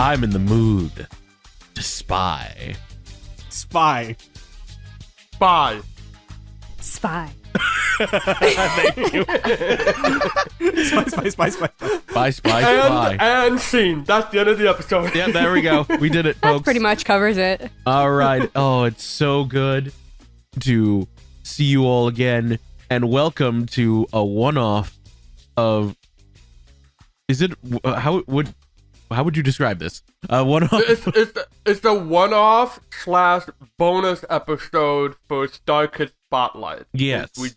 I'm in the mood to spy. Spy. Spy. Spy. Thank you. Spy. And scene. That's the end of the episode. Yeah, there we go. We did it, folks. That pretty much covers it. All right. Oh, it's so good to see you all again, and welcome to a one-off of. Is it how would you describe this? One-off. It's the one-off / bonus episode for StarKid Spotlight. Yes. We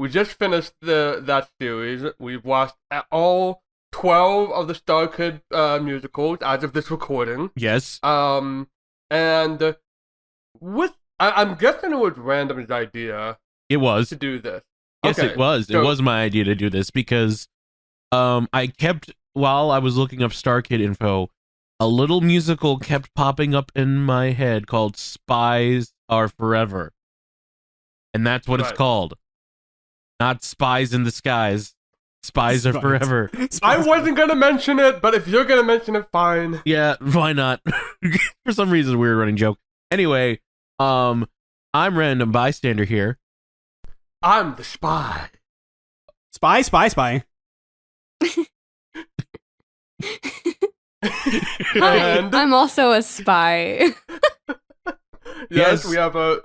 just finished that series. We've watched all 12 of the StarKid musicals as of this recording. Yes. And with I'm guessing it was Random's idea. It was to do this. Yes, Okay, it was. so- It was my idea to do this because I kept, while I was looking up StarKid info, a little musical kept popping up in my head called Spies Are Forever. And that's what it's Right. called. Not Spies in the Skies. Spies Are Spies. Forever. I wasn't gonna mention it, but if you're gonna mention it, fine. Yeah, why not? For some reason, weird running joke. Anyway, I'm Random Bystander here. I'm the spy. Spy. Hi, And I'm also a spy. Yes. we have a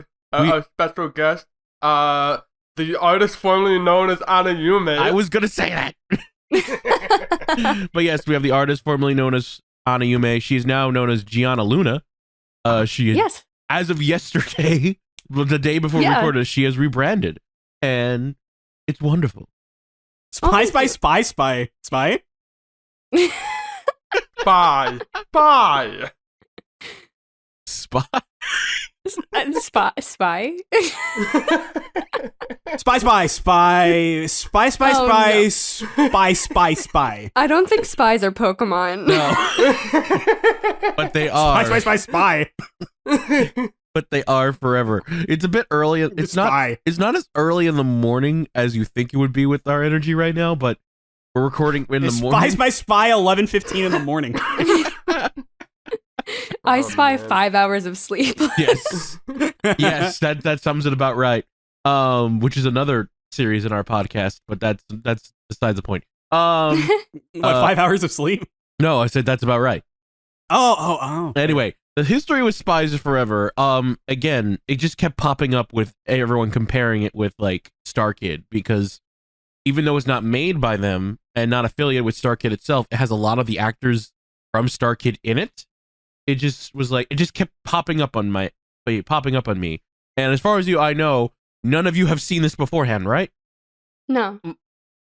special guest. The artist formerly known as Anna Yume. I was going to say that. But yes, we have the artist formerly known as Ana Yume. She's now known as Gianna Luna. She is, Yes. as of yesterday, the day before we Yeah. recorded, she has rebranded. And it's wonderful. Spy. Spy. Spy. Spy. Spy. I don't think spies are Pokemon. No. But they are. Spy. But they are forever. It's a bit early. It's not as early in the morning as you think it would be with our energy right now, but we're recording in the morning. Spy. 11:15 in the morning. I Oh, spy man. 5 hours of sleep. Yes. Yes, that sums it about right. Which is another series in our podcast, but that's besides the point. What, 5 hours of sleep? No, I said that's about right. Oh. Anyway, the history with Spies Are Forever, again, it just kept popping up with everyone comparing it with like StarKid, because even though it's not made by them and not affiliated with StarKid itself, it has a lot of the actors from StarKid in it. It just was like, it just kept popping up on me. And as far as I know, none of you have seen this beforehand, right? No.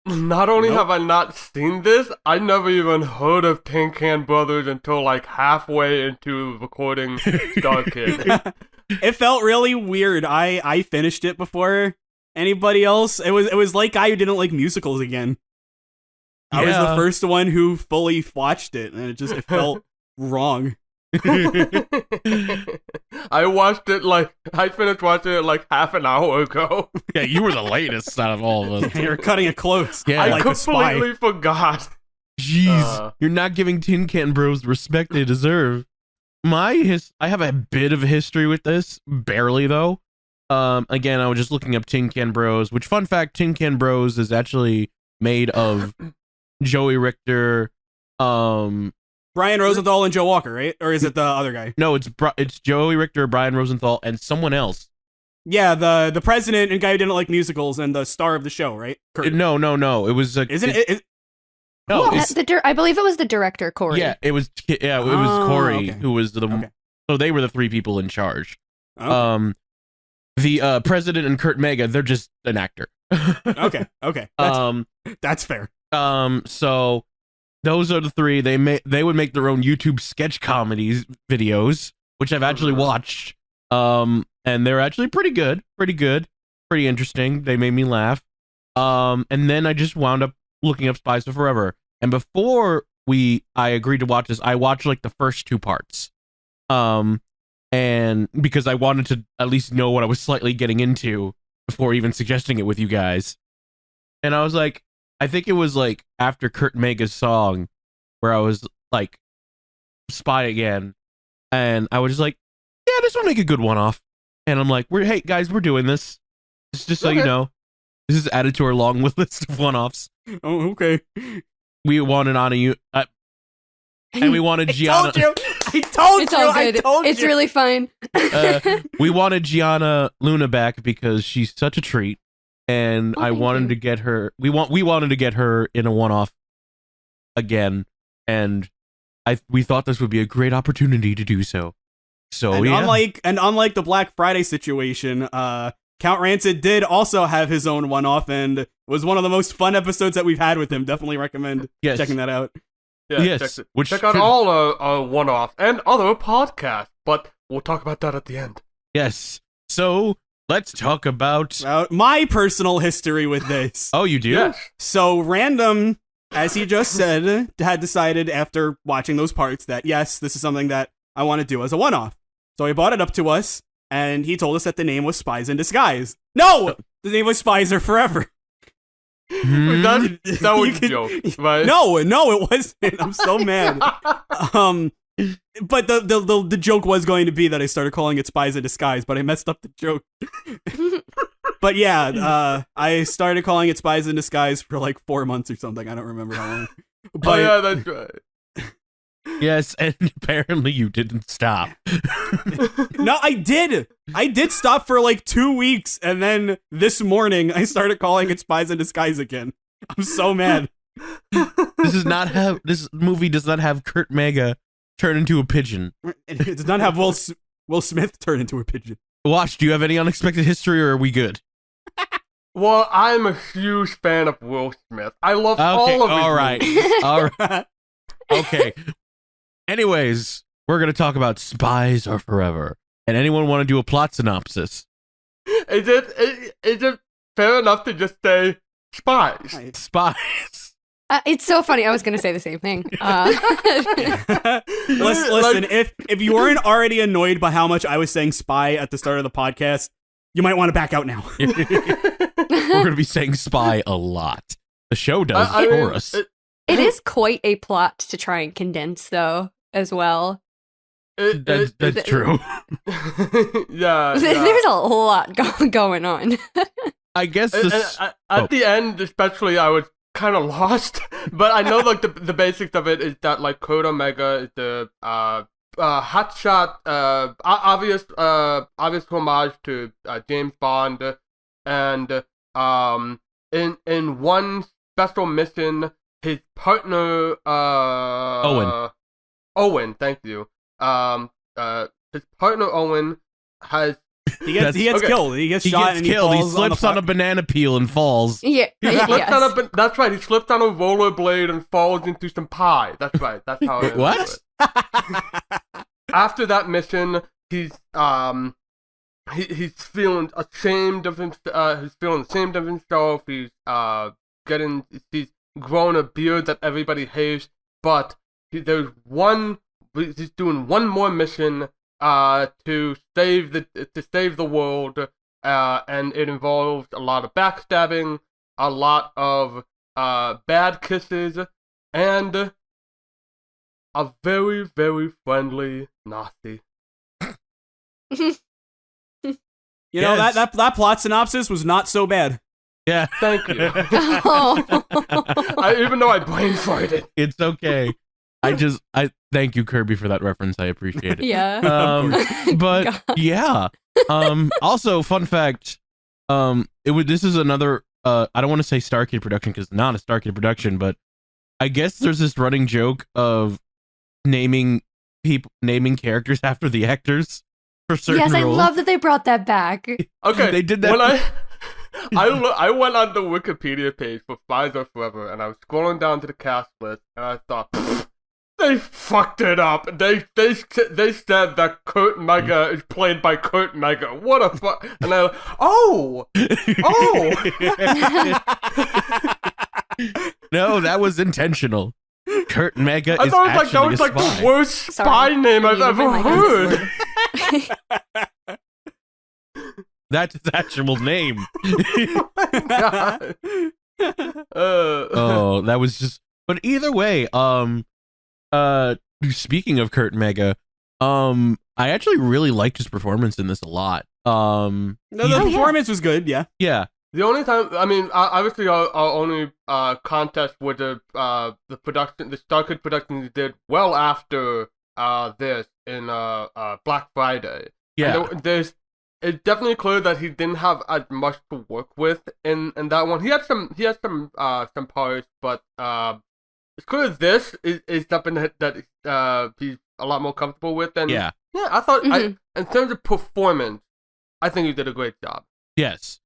Not only Nope. have I not seen this, I never even heard of Tin Can Brothers until like halfway into recording StarKid. It felt really weird. I finished it before anybody else. It was like guy who didn't like musicals again. I was the Yeah. first one who fully watched it, and it felt wrong. I finished watching it like half an hour ago. Yeah, you were the latest out of all of us. You're cutting it close. Yeah. I like a spy. completely forgot. Jeez, you're not giving Tin Can Bros the respect they deserve. I have a bit of a history with this, barely though. Again, I was just looking up Tin Can Bros, which, fun fact, Tin Can Bros is actually made of Joey Richter. Brian Rosenthal and Joe Walker, right? Or is it the other guy? No, it's Joey Richter, Brian Rosenthal, and someone else. Yeah, the president and guy who didn't like musicals and the star of the show, right? Kurt. No. It was Isn't it? No, Yeah, I believe it was the director, Corey. yeah, it was Oh, Corey okay. who was the. Okay. So they were the three people in charge. Okay. The president and Kurt Mega, they're just an actor. Okay. That's fair. So those are the three. They would make their own YouTube sketch comedies videos, which I've actually watched. And they're actually pretty good, pretty interesting. They made me laugh. And then I just wound up looking up Spies Are Forever. And before I agreed to watch this, I watched like the first two parts. And because I wanted to at least know what I was slightly getting into before even suggesting it with you guys. And I was like, I think it was like after Kurt Mega's song where I was like, Spy again, and I was just like, yeah, this will make a good one-off. And I'm like, hey guys, we're doing this. Just so you Okay. know, this is added to our long list of one-offs. Oh, okay. We wanted Anu, and we wanted Gianna. I told It's you. all I good. told It's you. really fine. We wanted Gianna Luna back because she's such a treat, and Oh, I thank wanted you. to get her. We wanted to get her in a one-off again, and we thought this would be a great opportunity to do so. So And yeah, unlike the Black Friday situation, Count Rancid did also have his own one-off, and it was one of the most fun episodes that we've had with him. Definitely recommend yes, checking that out. Yeah, yes, which check out should- all our one-offs and other podcasts, but we'll talk about that at the end. yes. So let's talk about. My personal history with this. Oh, you do? Yes. So Random, as he just said, had decided after watching those parts that yes, this is something that I want to do as a one-off. So he brought it up to us, and he told us that the name was Spies in Disguise. No, the name was Spies Are Forever. Hmm? That was You a can- joke, right? No, it wasn't. I'm so mad. But the joke was going to be that I started calling it Spies in Disguise, but I messed up the joke. But yeah, I started calling it Spies in Disguise for like 4 months or something. I don't remember how long. Oh But yeah, that's right. Yes, and apparently you didn't stop. no, I did. I did stop for like 2 weeks, and then this morning I started calling it Spies in Disguise again. I'm so mad. This movie does not have Kurt Mega turn into a pigeon. It does not have Will Smith turn into a pigeon. Wash, do you have any unexpected history, or are we good? Well, I'm a huge fan of Will Smith. I love Okay, all of his all right, movies. all right, okay. Anyways, we're gonna talk about Spies Are Forever. And anyone want to do a plot synopsis? Is it fair enough to just say spies? Spies. It's so funny. I was going to say the same thing. Listen, if you weren't already annoyed by how much I was saying spy at the start of the podcast, you might want to back out now. We're gonna be saying spy a lot. The show does I for mean, us. It is quite a plot to try and condense, though, as well. That's true. Yeah. There's a lot going on. I guess this. At the end, especially, I was kind of lost. But I know, like, the basics of it is that, like, Code Omega is the hotshot, obvious homage to James Bond, and in one special mission, his partner Owen, thank you. His partner Owen has He gets Okay. killed. He gets He shot gets and killed. he He falls slips on a banana peel and falls. Yeah. he slipped Yes. on a that's right. He slipped on a rollerblade and falls into some pie. That's right. That's how it is. What? After that mission, he's feeling ashamed of himself. He's feeling ashamed of himself. He's he's grown a beard that everybody hates. But he's doing one more mission to save the world, and it involves a lot of backstabbing, a lot of bad kisses, and a very, very friendly Nazi. You know, Yes. that plot synopsis was not so bad. Yeah. Thank you. Oh. Even though I brain farted. It's okay. I thank you, Kirby, for that reference. I appreciate it. Yeah. But God. yeah. Also, fun fact. This is another. I don't want to say StarKid production because it's not a StarKid production, but I guess there's this running joke of naming characters after the actors for certain Yes, I roles. love that they brought that back. Okay, They did that. When I went on the Wikipedia page for Spies Are Forever, and I was scrolling down to the cast list, and I thought, they fucked it up. They said that Kurt Mega is played by Kurt Mega. What a fuck! And I, oh, No, that was intentional. Kurt Mega I is thought that actually was a like spy. the worst Sorry. spy name I've You ever didn't like heard. That's his actual name. God. Oh, that was just. But either way, speaking of Kurt Mega, I actually really liked his performance in this a lot. No, the performance was good. Yeah. Yeah. The only time, I mean, obviously our only contest with the production, the StarKid production he did well after this in Black Friday. Yeah. And it's definitely clear that he didn't have as much to work with in that one. He had some parts, but it's clear this is something that he's a lot more comfortable with. And Yeah. I thought in terms of performance, I think he did a great job. Yes.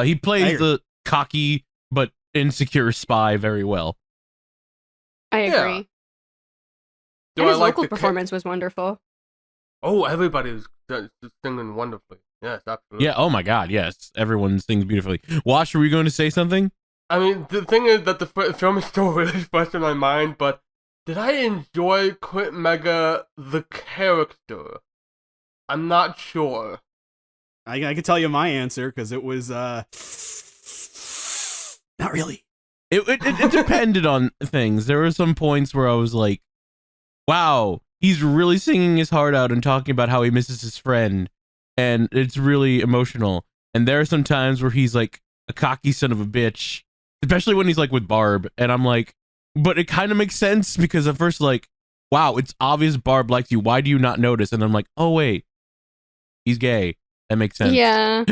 He plays the cocky but insecure spy very well. I agree. Do And I his like vocal the performance was wonderful. Oh, everybody was singing wonderfully. Yes, absolutely. Yeah. Oh my God. Yes. Everyone sings beautifully. Wash, were you going to say something? I mean, the thing is that the film is still really fresh in my mind, but did I enjoy Kurt Mega the character? I'm not sure. I can tell you my answer because it was not really. It depended on things. There were some points where I was like, wow, he's really singing his heart out and talking about how he misses his friend. And it's really emotional. And there are some times where he's like a cocky son of a bitch, especially when he's like with Barb. And I'm like, but it kind of makes sense because at first, like, wow, it's obvious Barb likes you. Why do you not notice? And I'm like, oh, wait, he's gay. That makes sense. Yeah.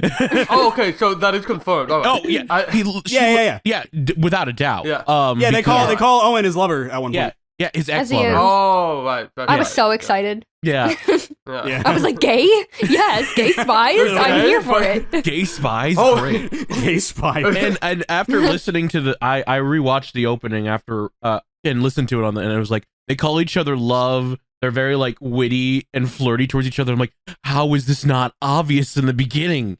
Oh, okay, so that is confirmed. All right. Oh, yeah. Yeah, without a doubt. Yeah. They call Owen his lover at one point. Yeah, his As he ex-lover. is. Oh, right. I was so excited. Yeah. Yeah. I was like, gay? Yes, gay spies? I'm here for it. Gay spies? Oh. Great. Gay spy. And after listening to I rewatched the opening after and listened to it and it was like, they call each other love. They're very like witty and flirty towards each other. I'm like, how is this not obvious in the beginning?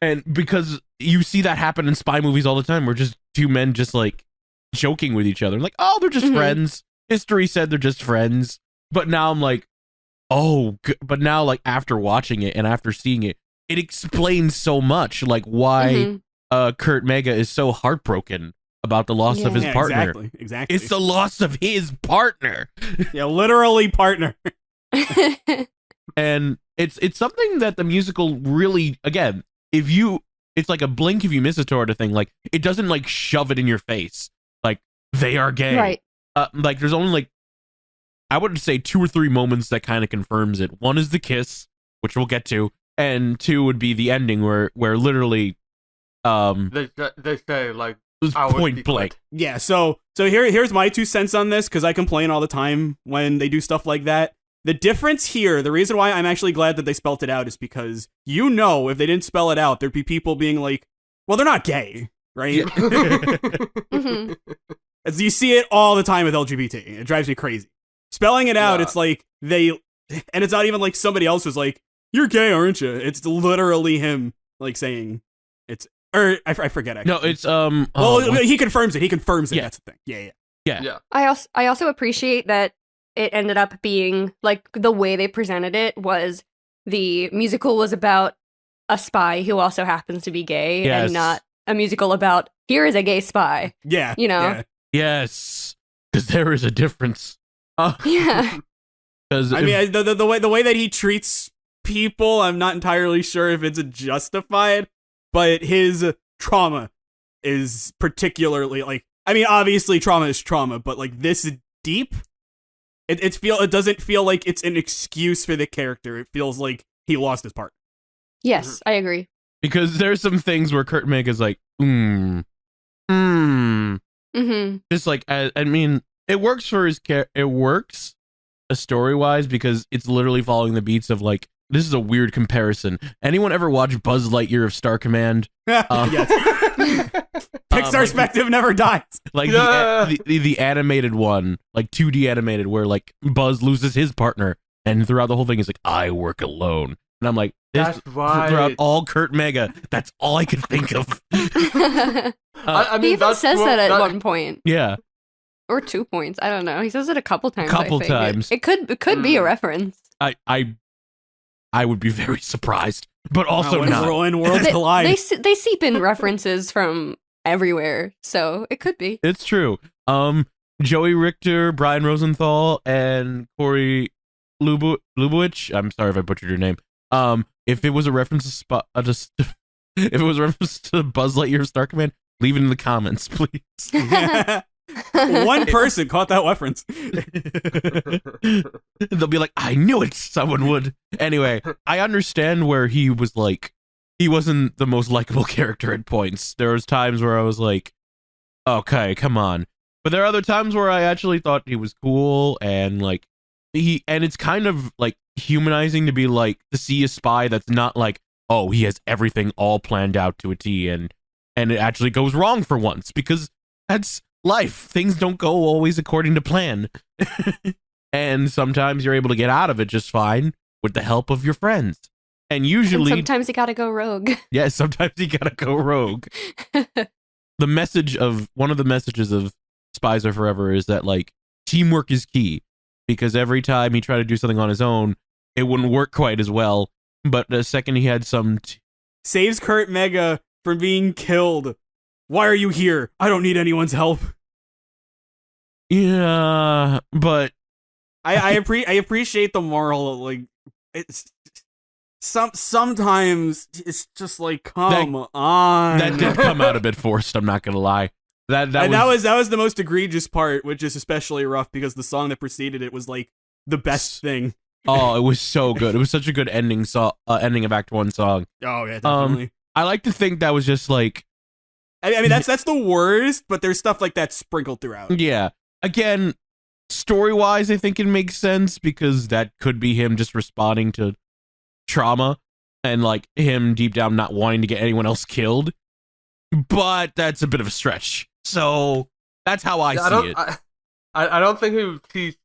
And because you see that happen in spy movies all the time, where just two men just like joking with each other. Like, oh, they're just friends. History said they're just friends. But now I'm like, but now like after watching it and after seeing it, it explains so much like why Kurt Mega is so heartbroken about the loss of his partner. Exactly. It's the loss of his partner. Yeah, literally partner. And it's something that the musical really, again, it's like a blink if you miss it sort of thing. Like, it doesn't like shove it in your face. Like, they are gay. Right. Like, there's only like, I would say 2 or 3 moments that kind of confirms it. One is the kiss, which we'll get to, and 2 would be the ending where literally, They say like, it was point blank. Yeah, so here's my 2 cents on this, because I complain all the time when they do stuff like that. The difference here, the reason why I'm actually glad that they spelt it out is because, if they didn't spell it out, there'd be people being like, well, they're not gay, right? As you see it all the time with LGBT. It drives me crazy. Spelling it out, it's like and it's not even like somebody else was like, you're gay, aren't you? It's literally him like saying I forget actually. No, it's he confirms it. He confirms it. Yeah. That's the thing. Yeah. I also appreciate that it ended up being like the way they presented it was the musical was about a spy who also happens to be gay and not a musical about here is a gay spy. Yeah. You know? Yeah. Yes. Because there is a difference. Yeah. I mean, the way that he treats people, I'm not entirely sure if it's justified, but his trauma is particularly like, I mean, obviously trauma is trauma, but like this deep, it doesn't feel like it's an excuse for the character. It feels like he lost his part. Yes, I agree. Because there's some things where Kurt Mega's like, just like, I mean, it works for his it works story-wise because it's literally following the beats of like, this is a weird comparison. Anyone ever watch Buzz Lightyear of Star Command? Yes. Pixar's perspective never dies. Like the animated one, like 2D animated, where like Buzz loses his partner, and throughout the whole thing, he's like, I work alone. And I'm like, that's right. Throughout all Kurt Mega, that's all I could think of. I mean, he even says that at one point. Yeah. Or 2 points. I don't know. He says it a couple times. Times. It could be a reference. I would be very surprised, but also not. When worlds collide. They seep in references from everywhere, so it could be. It's true. Joey Richter, Brian Rosenthal, and Corey Lubowicz. I'm sorry if I butchered your name. If it was a reference if it was a reference to Buzz Lightyear Star Command, leave it in the comments, please. One person caught that reference. They'll be like, I knew it. Someone would. Anyway, I understand where he was like, he wasn't the most likable character at points. There was times where I was like, okay, come on. But there are other times where I actually thought he was cool, and like and it's kind of like humanizing to be like to see a spy that's not like, oh, he has everything all planned out to a T, and it actually goes wrong for once, because that's life. Things don't go always according to plan. And sometimes you're able to get out of it just fine with the help of your friends. And usually sometimes you gotta go rogue. Yeah, sometimes you gotta go rogue. One of the messages of Spies Are Forever is that like teamwork is key, because every time he tried to do something on his own, it wouldn't work quite as well. But the second he had some saves Kurt Mega from being killed. Why are you here? I don't need anyone's help. Yeah, but I appreciate the moral. Like, it's sometimes it's just like, come on. That did come out a bit forced. I'm not gonna lie. That was the most egregious part, which is especially rough because the song that preceded it was like the best thing. Oh, it was so good. It was such a good ending of Act 1 song. Oh yeah, definitely. I like to think that was just like, I mean that's the worst, but there's stuff like that sprinkled throughout. Yeah. Again, story-wise, I think it makes sense, because that could be him just responding to trauma and like him deep down not wanting to get anyone else killed. But that's a bit of a stretch. So that's how I see it. I don't think he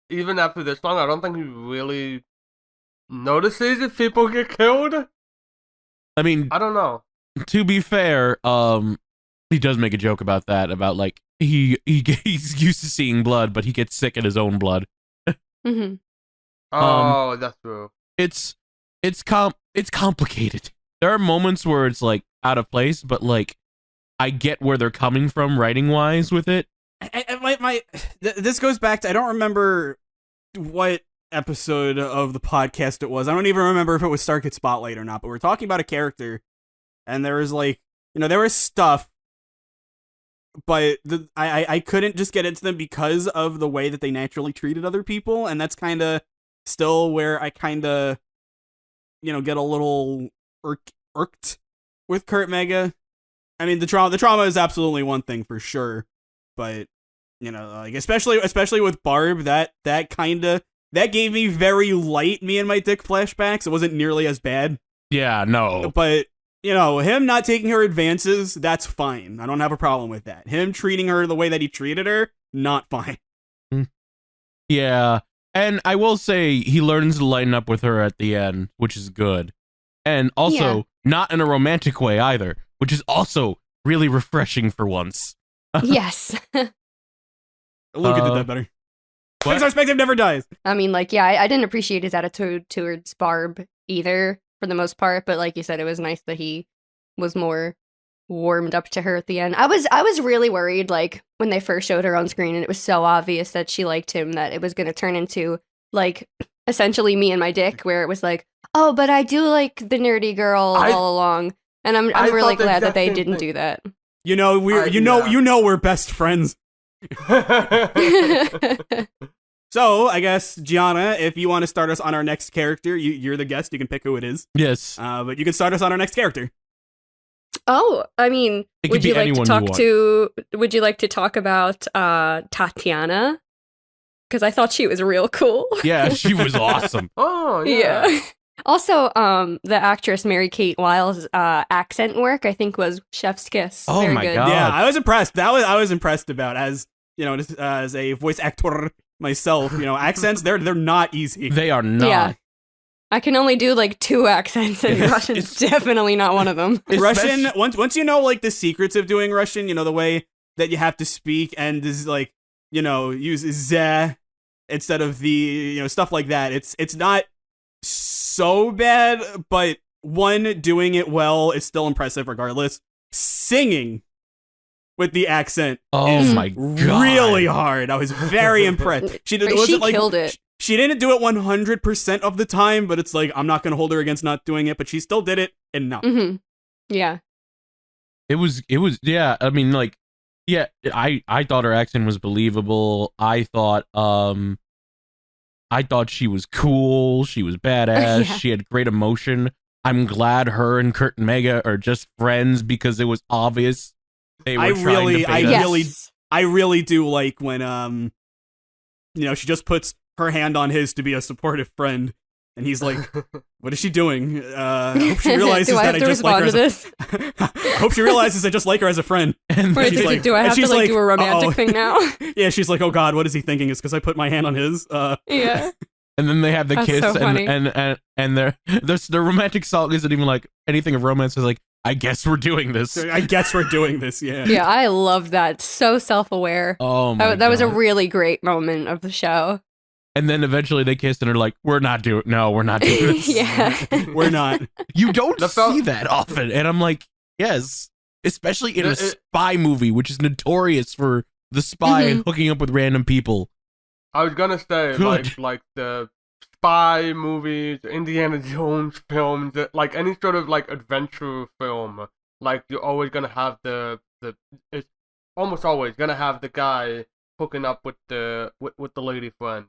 even after this song, I don't think he really notices if people get killed. I mean, I don't know. To be fair, he does make a joke about that, about like he's used to seeing blood, but he gets sick in his own blood. Mm-hmm. Oh, that's true. It's complicated. There are moments where it's like out of place, but like I get where they're coming from writing wise with it. This goes back to, I don't remember what episode of the podcast it was. I don't even remember if it was StarKid Spotlight or not, but we're talking about a character, and there was like, there was stuff, but I couldn't just get into them because of the way that they naturally treated other people, and that's kind of still where I kind of, get a little irked with Kurt Mega. I mean, the trauma is absolutely one thing for sure, but like especially with Barb, that gave me very light me and my dick flashbacks. It wasn't nearly as bad. Yeah, no. But him not taking her advances, that's fine. I don't have a problem with that. Him treating her the way that he treated her, not fine. Yeah, and I will say he learns to lighten up with her at the end, which is good, and also not in a romantic way either, which is also really refreshing for once. Yes. Luca did that better. Pixar perspective never dies. I mean, like, yeah, I didn't appreciate his attitude towards Barb either, for the most part, but like you said, it was nice that he was more warmed up to her at the end. I was really worried, like, when they first showed her on screen and it was so obvious that she liked him, that it was going to turn into, like, essentially Me and My Dick, where it was like, oh, but I do like the nerdy girl all along. And I'm really glad that they didn't do that. We're best friends. So, I guess, Gianna, if you want to start us on our next character, you're the guest. You can pick who it is. Yes. But you can start us on our next character. Oh, I mean, would you like to talk about Tatiana? Because I thought she was real cool. Yeah, she was awesome. Oh, yeah. Also, the actress Mary-Kate Wiles' accent work, I think, was chef's kiss. Oh, very my good. God. Yeah, I was impressed. I was impressed about, as as a voice actor myself. Accents, they're not easy. They are not. Yeah. I can only do like 2 accents, and Russian's definitely not one of them. Russian, once you know like the secrets of doing Russian, the way that you have to speak and is like, use ze instead of the, stuff like that. It's not so bad, but doing it well is still impressive regardless. Singing with the accent Oh is my God. really hard. I was very impressed. She did. It She wasn't like killed it. She didn't do it 100% of the time, but it's like I'm not gonna hold her against not doing it. But she still did it enough. Mm-hmm. Yeah. It was yeah, I mean, like, yeah, I thought her accent was believable. I thought she was cool, she was badass, Yeah. she had great emotion. I'm glad her and Kurt and Mega are just friends because it was obvious they were I really do like when she just puts her hand on his to be a supportive friend. And he's like, "What is she doing? I hope she realizes that I just like her. I hope she realizes I just like her as a friend." And Or she's like, do I have to do a romantic "Uh-oh." thing now? Yeah, she's like, "Oh God, what is he thinking? It's because I put my hand on his." Yeah. and then they have the That's kiss, so funny. and their romantic song isn't even like anything of romance. Is like, I guess we're doing this. I guess we're doing this. Yeah. Yeah, I love that. So self-aware. Oh my That was a God. really great moment of the show. And then eventually they kissed and are like, we're not doing this. Yeah. We're not. You don't That felt- see that often. And I'm like, yes. Especially in a It- spy movie, which is notorious for the spy Mhm. hooking up with random people. I was gonna say Good. like the spy movies, Indiana Jones films, like any sort of like adventure film. Like you're always gonna have it's almost always gonna have the guy hooking up with the lady friend.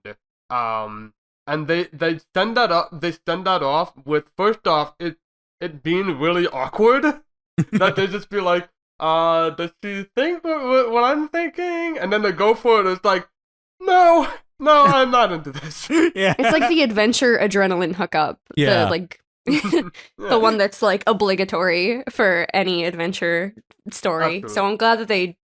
And they send that off with, first off, it being really awkward. That they just be like, does she think what I'm thinking? And then they go for it. It's like, no, I'm not into this. Yeah. It's like the adventure adrenaline hookup. Yeah. The one that's like obligatory for any adventure story. Absolutely. So I'm glad that they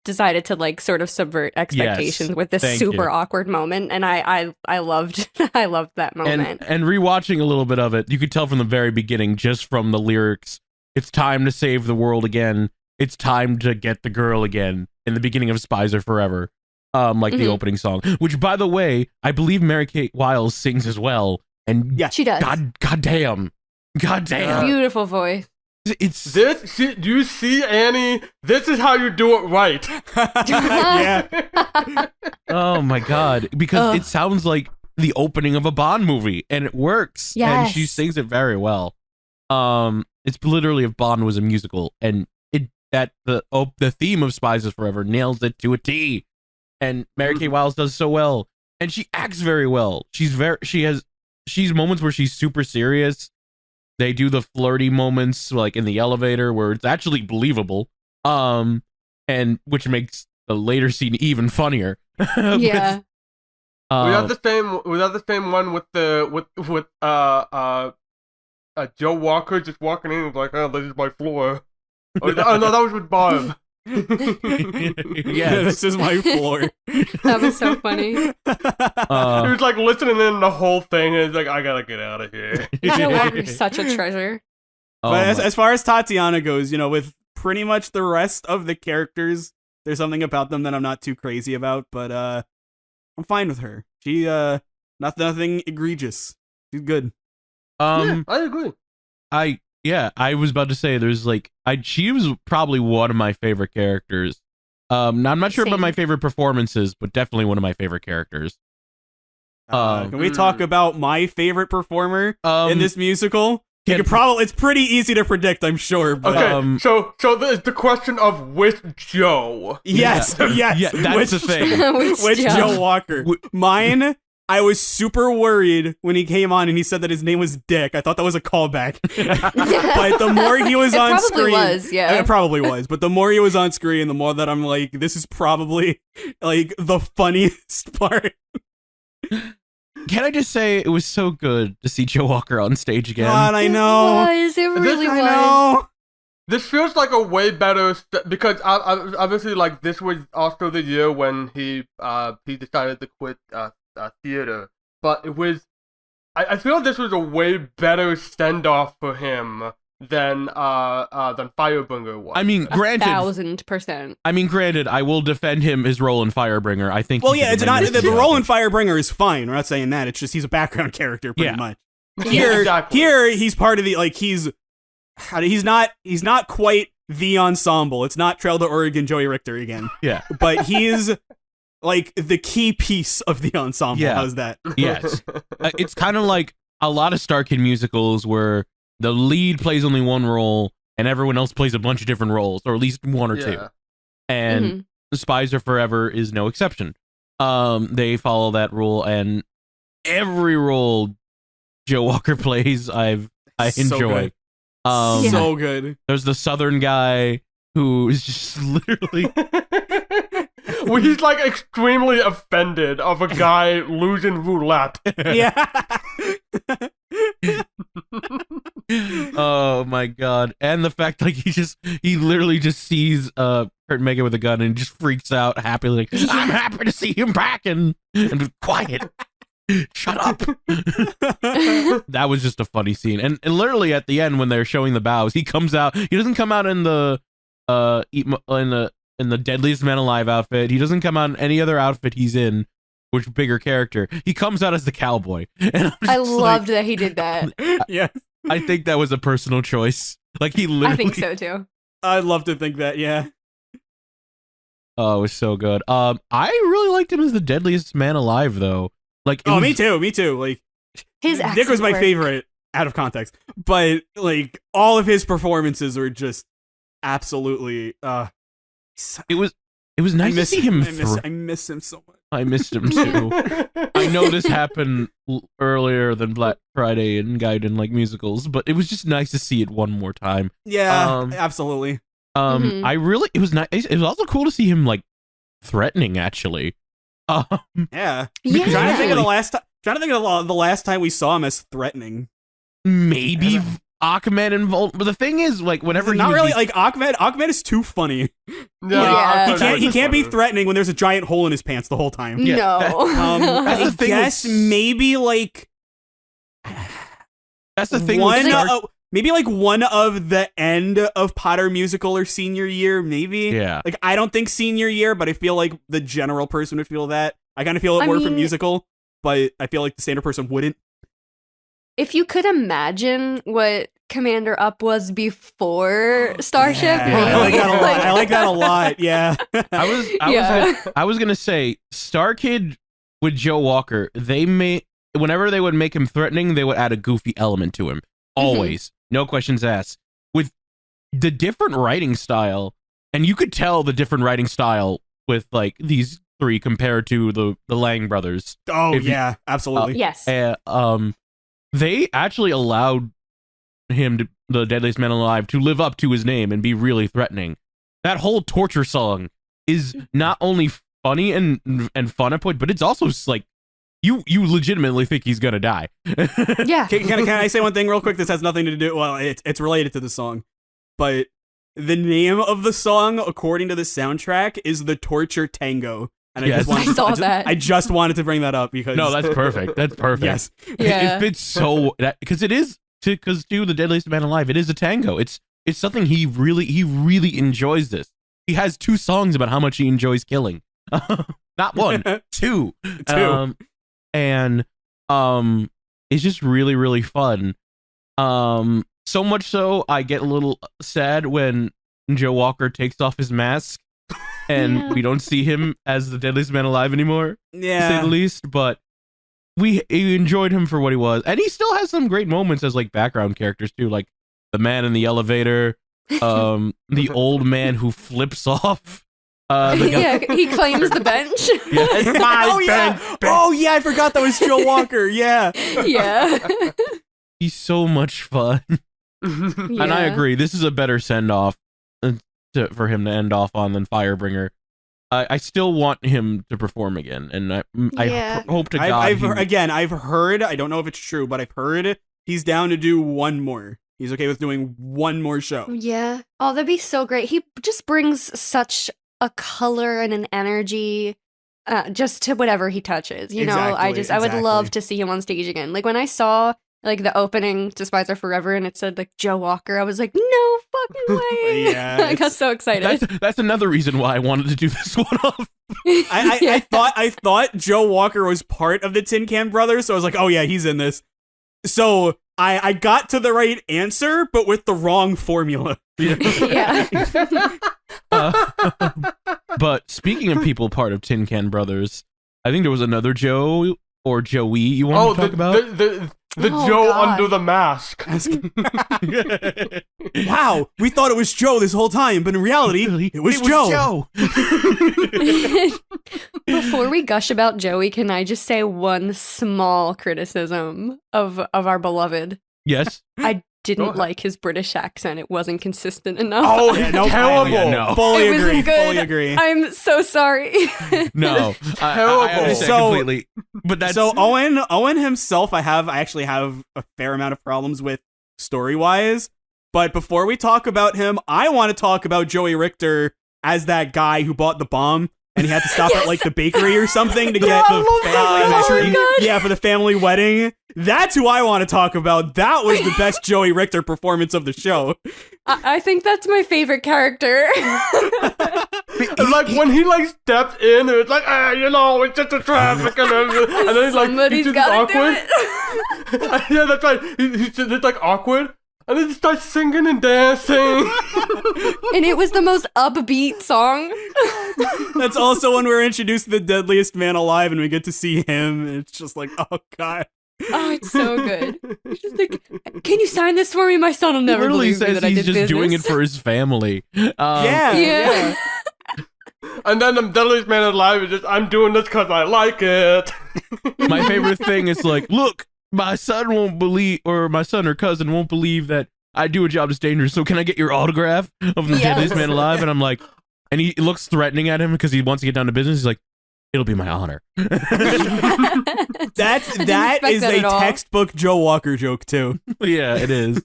decided to like sort of subvert expectations with this thank super you. awkward moment, and I loved I loved that moment. And rewatching a little bit of it, you could tell from the very beginning, just from the lyrics, it's time to save the world again. It's time to get the girl again. In the beginning of Spies Are Forever. Like the Mhm. opening song. Which, by the way, I believe Mary-Kate Wiles sings as well. And Yeah. She does. God damn. Beautiful voice. It's Do you see, Annie? This is how you do it right. Yeah. oh my God. Because Ugh. it sounds like the opening of a Bond movie. And it works. And she Yes. sings it very well. It's literally if Bond was a musical. And the theme of Spies Is Forever nails it to a T. And Mary-Kate Wiles does so well. And she acts very well. She's moments where she's super serious. They do the flirty moments like in the elevator where it's actually believable. And which makes the later scene even funnier. Yeah. We have the same one with Joe Walker just walking in and like, oh, this is my floor. Oh no, that was with Barb. Yes. This is my floor. That was so funny. He was like listening in the whole thing, and he's like, I gotta get out of here. Joe Walker's such a treasure. But as far as Tatiana goes, with pretty much the rest of the characters, there's something about them that I'm not too crazy about, but I'm fine with her. She nothing egregious. She's good. Yeah, I agree. I was about to say there's like she was probably one of my favorite characters. Now I'm not sure about Same. my favorite performances, but definitely one of my favorite characters. Can we talk about my favorite performer in this musical? It's pretty easy to predict, I'm sure. But, Okay, so there's the question of which Joe. yes, Yeah, that's the thing. Which Joe Walker? Mine. I was super worried when he came on and he said that his name was Dick. I thought that was a callback. But the more he was on probably screen, was, yeah. it probably was. But the more he was on screen, the more that I'm like, this is probably like the funniest part. Can I just say it was so good to see Joe Walker on stage again? God, I know. It really I was. know. This feels like a way better because obviously like this was also the year when he decided to quit theater, but it was I feel this was a way better send off for him than Firebringer was. I mean, granted, 1,000%. I will defend his role in Firebringer. I think. Well, he yeah, did it's a not magnificent the job. role in Firebringer is fine. We're not saying that. It's just he's a background character pretty Yeah. much. Yeah, Here, exactly. here he's part of the like he's not quite the ensemble. It's not Trail to Oregon Joey Richter again. Yeah. But he's like the key piece of the ensemble. Yeah. How's that? Yes. It's kind of like a lot of StarKid musicals where the lead plays only one role and everyone else plays a bunch of different roles, or at least one or two. And Spies Are Forever is no exception. They follow that rule, and every role Joe Walker plays, I enjoy. So good. There's the Southern guy who is just literally. Well, he's like extremely offended of a guy losing roulette. Yeah. Oh my god. And the fact like he literally just sees Kurt Megan with a gun and just freaks out happily like, I'm happy to see him back, and quiet. Shut up. That was just a funny scene. And literally at the end when they're showing the bows, he comes out. He doesn't come out in the Deadliest Man Alive outfit. He doesn't come out in any other outfit he's in, which bigger character. He comes out as the cowboy. And I loved that he did that. Yes. I think that was a personal choice. Like he literally. I think so too. I'd love to think that, yeah. Oh, it was so good. I really liked him as the Deadliest Man Alive though. Like me too. Like his Dick was my work. favorite out of context. But like all of his performances were just absolutely it was nice to see him I miss him so much. I missed him too. I know this happened earlier than Black Friday and Gaiden like musicals, but it was just nice to see it one more time. Yeah, absolutely. It was nice. It was also cool to see him like threatening actually. Yeah. Yeah. Trying to think of the last time we saw him as threatening. Maybe Aquaman involved, but the thing is, like, whenever not really like Aquaman is too funny. Yeah. He can't be threatening when there's a giant hole in his pants the whole time. Yeah. No. That's the I thing guess with- maybe like that's the thing. maybe like one of the end of Potter musical or senior year, maybe. Yeah. Like I don't think senior year, but I feel like the general person would feel that. I kind of feel it more for musical, but I feel like the standard person wouldn't. If you could imagine what Commander Up was before Starship, Yeah, I like that a lot. I like that a lot. Yeah. I was gonna say StarKid with Joe Walker. Whenever they would make him threatening, they would add a goofy element to him. Always, no questions asked. With the different writing style, and you could tell the different writing style with like these three compared to the Lang brothers. Oh yeah, absolutely. yes. They actually allowed him, the Deadliest Man Alive, to live up to his name and be really threatening. That whole torture song is not only funny and fun at point, but it's also like you legitimately think he's gonna die. Yeah. Can I say one thing real quick? This has nothing to do. Well, it's related to the song, but the name of the song, according to the soundtrack, is the Torture Tango. And Yes. I saw that. I just wanted to bring that up because No, that's perfect. That's perfect. Yes. Yeah. It fits so because it is because to the Deadliest Man Alive, it is a tango. It's something he really enjoys. This he has 2 songs about how much he enjoys killing. Not 1, 2. And it's just really fun. So much so I get a little sad when Joe Walker takes off his mask and we don't see him as the Deadliest Man Alive anymore, to say the least. But we enjoyed him for what he was, and he still has some great moments as like background characters too, like the man in the elevator, the old man who flips off. He claims the bench. Yeah. Oh yeah, I forgot that was Joe Walker. Yeah. Yeah. He's so much fun. And I agree. This is a better send off for him to end off on than Firebringer. I still want him to perform again, and I hope to God. I've heard. I don't know if it's true, but I've heard he's down to do one more. He's okay with doing one more show. Yeah. Oh, that'd be so great. He just brings such a color and an energy just to whatever he touches. You know, I would love to see him on stage again. Like when I saw like the opening to Spies Are Forever and it said like Joe Walker, I was like, no fucking way. I got so excited. That's another reason why I wanted to do this one off. I thought Joe Walker was part of the Tin Can Brothers, so I was like, oh yeah, he's in this. So I got to the right answer, but with the wrong formula. Yeah. But speaking of people part of Tin Can Brothers, I think there was another Joe or Joey you want to talk about. The Oh, Joe God. under the mask. Wow, we thought it was Joe this whole time, but in reality, it was Joe. Before we gush about Joey, can I just say one small criticism of our beloved? Yes. I Go didn't ahead. like his British accent. It wasn't consistent enough. Oh, Yeah, he's no, terrible. yeah, no. Fully It agree. wasn't good. Fully agree. I'm so sorry. No. I Terrible. understand So- completely. But that's So Owen himself, I actually have a fair amount of problems with story-wise. But before we talk about him, I want to talk about Joey Richter as that guy who bought the bomb and he had to stop at like the bakery or something to get I the love family that. Oh my tree. God. Yeah, for the family wedding. That's who I want to talk about. That was the best Joey Richter performance of the show. I think that's my favorite character. And, like when he like stepped in, it's like it's just a traffic, and then he's like, Somebody's he's just gotta do awkward. it. Yeah, that's right. He's just like awkward, and then he starts singing and dancing. And it was the most upbeat song. That's also when we're introduced to the deadliest man alive and we get to see him. And it's just like, oh god. Oh, it's so good. He's just like, can you sign this for me? My son will he never literally believe me says that I he's did just business. doing it for his family. Yeah. Yeah. And then the deadliest man alive is just, I'm doing this because I like it. My favorite thing is like, look, my son won't believe, or my son or cousin won't believe that I do a job that's dangerous. So can I get your autograph of the Yes. deadliest man alive? And I'm like, and he looks threatening at him because he wants to get down to business. He's like, it'll be my honor. That expect is that a at all. textbook Joe Walker joke too. Yeah, it is.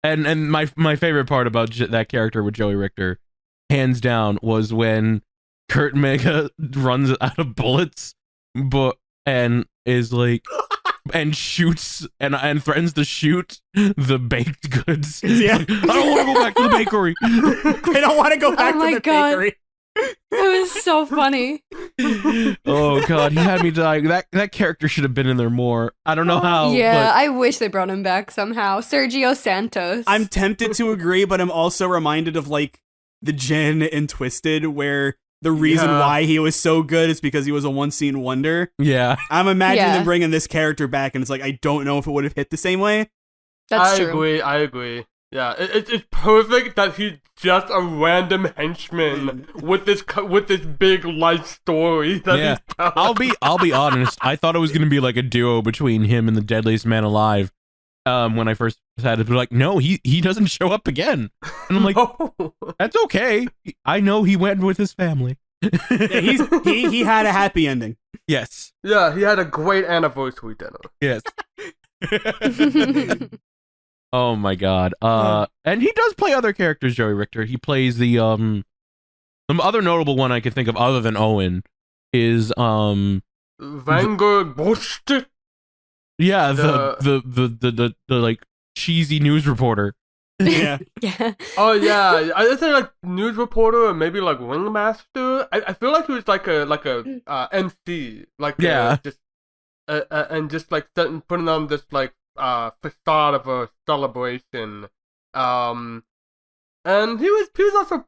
And my favorite part about that character with Joey Richter, hands down, was when Kurt Mega runs out of bullets, and is like, and shoots and threatens to shoot the baked goods. Yeah. Like, I don't want to go back to the bakery. I don't want to go back Oh to my the God. bakery. It was so funny. Oh god, he had me dying. That character should have been in there more. I don't know how. Yeah, I wish they brought him back somehow. Sergio Santos. I'm tempted to agree, but I'm also reminded of like the Jen in Twisted, where the reason Yeah. why he was so good is because he was a one-scene wonder. But yeah. I'm imagining Yeah. them bringing this character back, and it's like I don't know if it would have hit the same way. That's I true. agree. Yeah, it's perfect that he's just a random henchman with this big life story that Yeah. he's telling. I'll be honest. I thought it was gonna be like a duo between him and the deadliest man alive. When I first had it, but like, no, he doesn't show up again. And I'm like, No. that's okay. I know he went with his family. Yeah, he had a happy ending. Yes. Yeah, he had a great anniversary dinner. Yes. Oh my god. And he does play other characters, Joey Richter. He plays the other notable one I could think of other than Owen is Vanguard Bullshit. yeah, the like cheesy news reporter. Yeah. Yeah. Oh yeah, I say like news reporter or maybe like ringmaster. I feel like he was like a MC, like Yeah. and just like putting on this like facade of a celebration. And he was also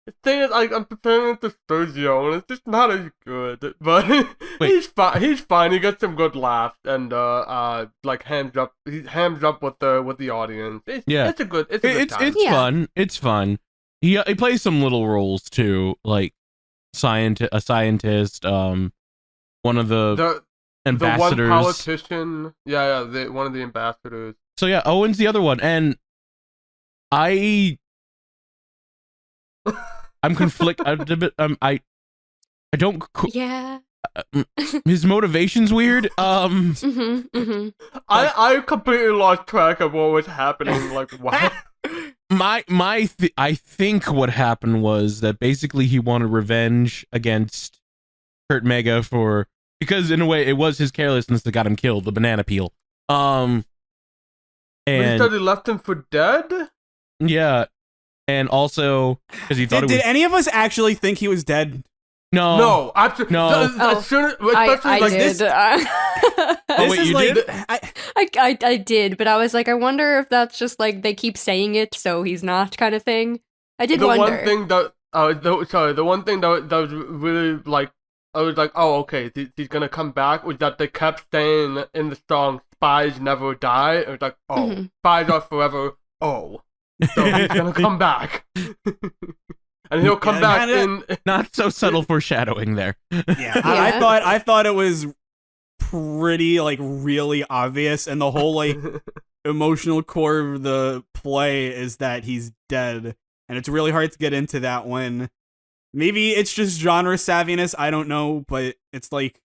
the thing is, like, I'm comparing it to Sergio, and it's just not as good. But Wait. he's fine. He's fine. He gets some good laughs, and like hams up with the audience. Yeah. It's a good time. It's Yeah. fun. It's fun. He plays some little roles too, like a scientist, one of the the one ambassadors. politician. Yeah, one of the ambassadors. So yeah, Owen's the other one, and I'm conflict. I don't. Yeah. His motivation's weird. I completely lost track of what was happening. Like what? I think what happened was that basically he wanted revenge against Kurt Mega because in a way it was his carelessness that got him killed, the banana peel. He And said he left him for dead. yeah, and also because he thought Did it was any of us actually think he was dead? No, absolutely. No. As soon as, especially I like did. this. Oh, wait, you did? I did, but I was like, I wonder if that's just like they keep saying it, so he's not kind of thing. I did wonder. One thing that, the one thing that was really like, I was like, oh, okay, he's gonna come back, was that they kept saying in the song, "Spies never die." It was like, oh, spies are forever. Oh, so he's gonna come back, and he'll come back in. Not so subtle foreshadowing there. Yeah, I thought it was pretty like really obvious, and the whole like emotional core of the play is that he's dead, and it's really hard to get into that one. Maybe it's just genre savviness, I don't know, but it's like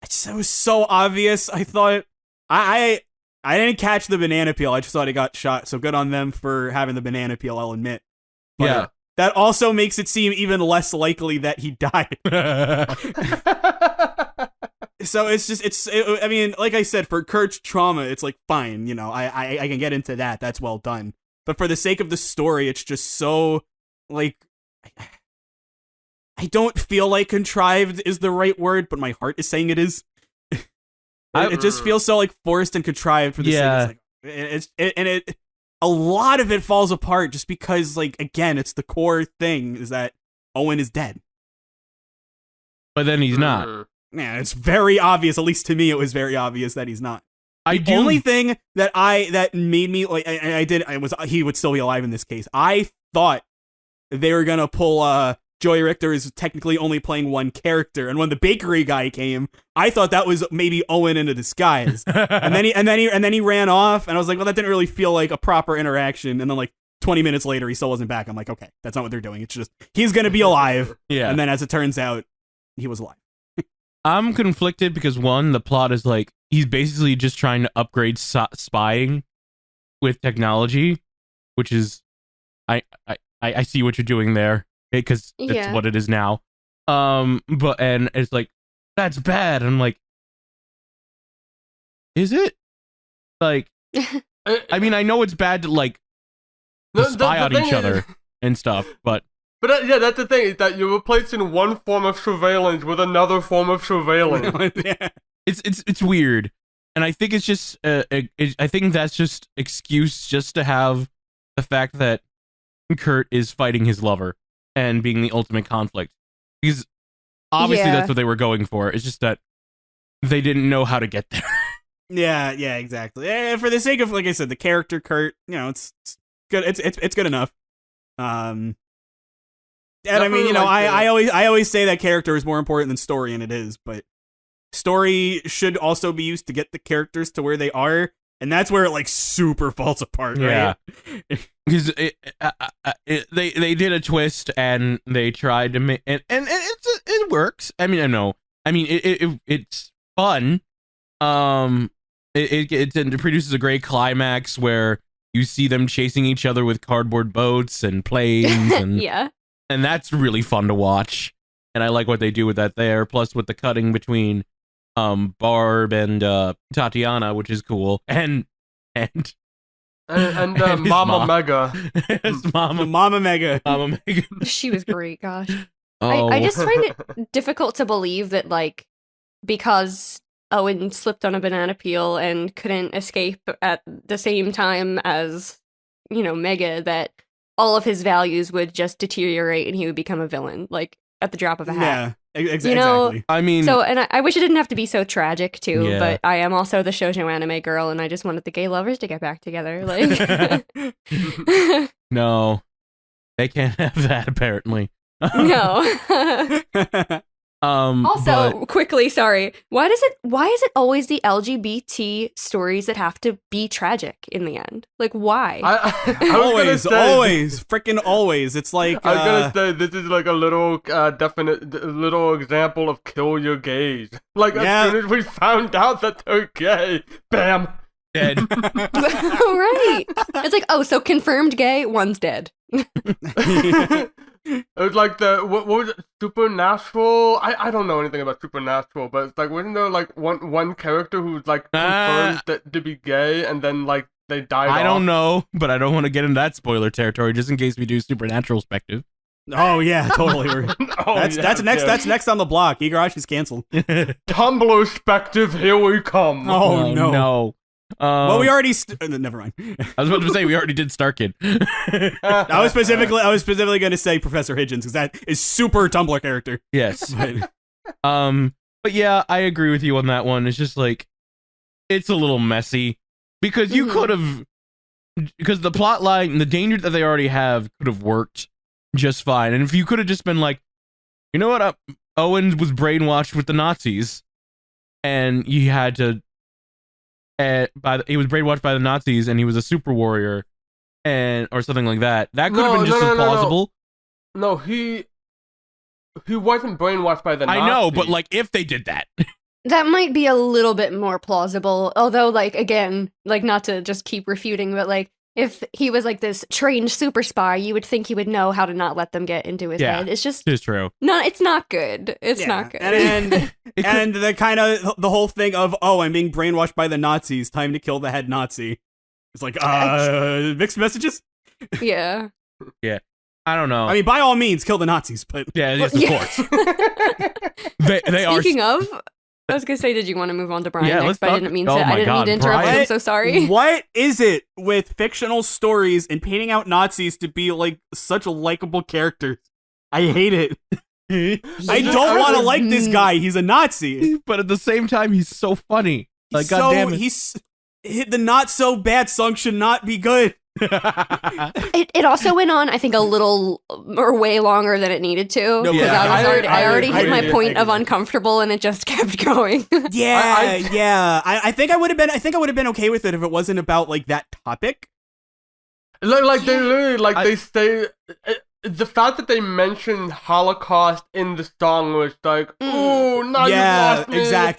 it was so obvious. I thought I didn't catch the banana peel. I just thought he got shot. So good on them for having the banana peel, I'll admit. But yeah. That also makes it seem even less likely that he died. So I mean, like I said, for Kurt's trauma, it's like, fine, you know, I can get into that. That's well done. But for the sake of the story, it's just so, like, I don't feel like contrived is the right word, but my heart is saying it is. It just feels so, like, forced and contrived for the sake. It's like, a lot of it falls apart just because, like, again, it's the core thing is that Owen is dead. But then he's not. Yeah, it's very obvious. At least to me, it was very obvious that he's not. The only thing that made me like he would still be alive in this case. I thought they were gonna pull Joey Richter is technically only playing one character, and when the bakery guy came, I thought that was maybe Owen in a disguise. and then he ran off, and I was like, well, that didn't really feel like a proper interaction. And then like 20 minutes later, he still wasn't back. I'm like, okay, that's not what they're doing. It's just he's gonna be alive. Yeah. And then as it turns out, he was alive. I'm conflicted because one, the plot is like he's basically just trying to upgrade spying with technology, which is I see what you're doing there because that's what it is now. But and it's like that's bad. I'm like, is it? Like, I mean, I know it's bad to like spy on each other and stuff, but. But yeah, that's the thing, is that you're replacing one form of surveillance with another form of surveillance. Yeah. It's weird, and I think it's just I think that's just excuse just to have the fact that Kurt is fighting his lover and being the ultimate conflict, because obviously that's what they were going for. It's just that they didn't know how to get there. Yeah, exactly. For the sake of, like I said, the character Kurt, you know, it's good. It's good enough. And I mean, you know, I always say that character is more important than story, and it is, but story should also be used to get the characters to where they are, and that's where it like super falls apart, right? Because they did a twist and they tried to make and it works. I mean, I know. I mean, it's fun. It produces a great climax where you see them chasing each other with cardboard boats and planes, and yeah. And that's really fun to watch. And I like what they do with that there. Plus with the cutting between Barb and Tatiana, which is cool. And Mama Mega. Mama Mega. She was great, gosh. Oh. I just find it difficult to believe that, like, because Owen slipped on a banana peel and couldn't escape at the same time as, you know, Mega, that all of his values would just deteriorate and he would become a villain, like, at the drop of a hat. Yeah, exactly. You know, I mean... So, and I wish it didn't have to be so tragic, too, but I am also the shoujo anime girl, and I just wanted the gay lovers to get back together, like... No. They can't have that, apparently. No. Also, quickly, sorry. Why is it always the LGBT stories that have to be tragic in the end? Like, why? Always, freaking always. It's like I was gonna say this is like a little little example of kill your gays. Like as soon as we found out that they're gay, bam, dead. Right. It's like, oh, so confirmed gay, one's dead. It was like what was it? Supernatural? I don't know anything about Supernatural, but it's like, wasn't there like one character who's like confirmed to be gay and then like they died off? I don't know, but I don't want to get into that spoiler territory just in case we do Supernatural perspective. Oh yeah, totally. Oh, That's next on the block. Igarashi's canceled. Tumblr perspective, here we come. Oh, no. Well, we already. Never mind. I was about to say we already did StarKid. I was specifically going to say Professor Higgins because that is super Tumblr character. Yes. But yeah, I agree with you on that one. It's just like it's a little messy because you could have, because the plot line and the danger that they already have could have worked just fine. And if you could have just been like, you know what, Owen was brainwashed with the Nazis, and he had to. He was brainwashed by the Nazis, and he was a super warrior, or something like that. That could have been just as plausible. No, he wasn't brainwashed by the Nazis. I know, but like if they did that, that might be a little bit more plausible. Although, like again, like not to just keep refuting, but like if he was like this trained super spy, you would think he would know how to not let them get into his head. It's just it's true. No, it's not good. It's not good. And the kind of the whole thing of I'm being brainwashed by the Nazis. Time to kill the head Nazi. It's like mixed messages. Yeah. Yeah. I don't know. I mean, by all means, kill the Nazis, but yes, of course. they are. Speaking of, I was gonna say, did you want to move on to Brian next? But I didn't mean to. Oh I didn't mean to interrupt. Brian. I'm so sorry. What is it with fictional stories and painting out Nazis to be like such likable characters? I hate it. I don't want to like this guy. He's a Nazi, but at the same time, he's so funny. Like, goddamn it, the not so bad song should not be good. It also went on, I think, a little or way longer than it needed to. No, I already hit my point of uncomfortable, and it just kept going. I think I would have been okay with it if it wasn't about like that topic. Like they literally they say. The fact that they mentioned Holocaust in the song was like, ooh, now you lost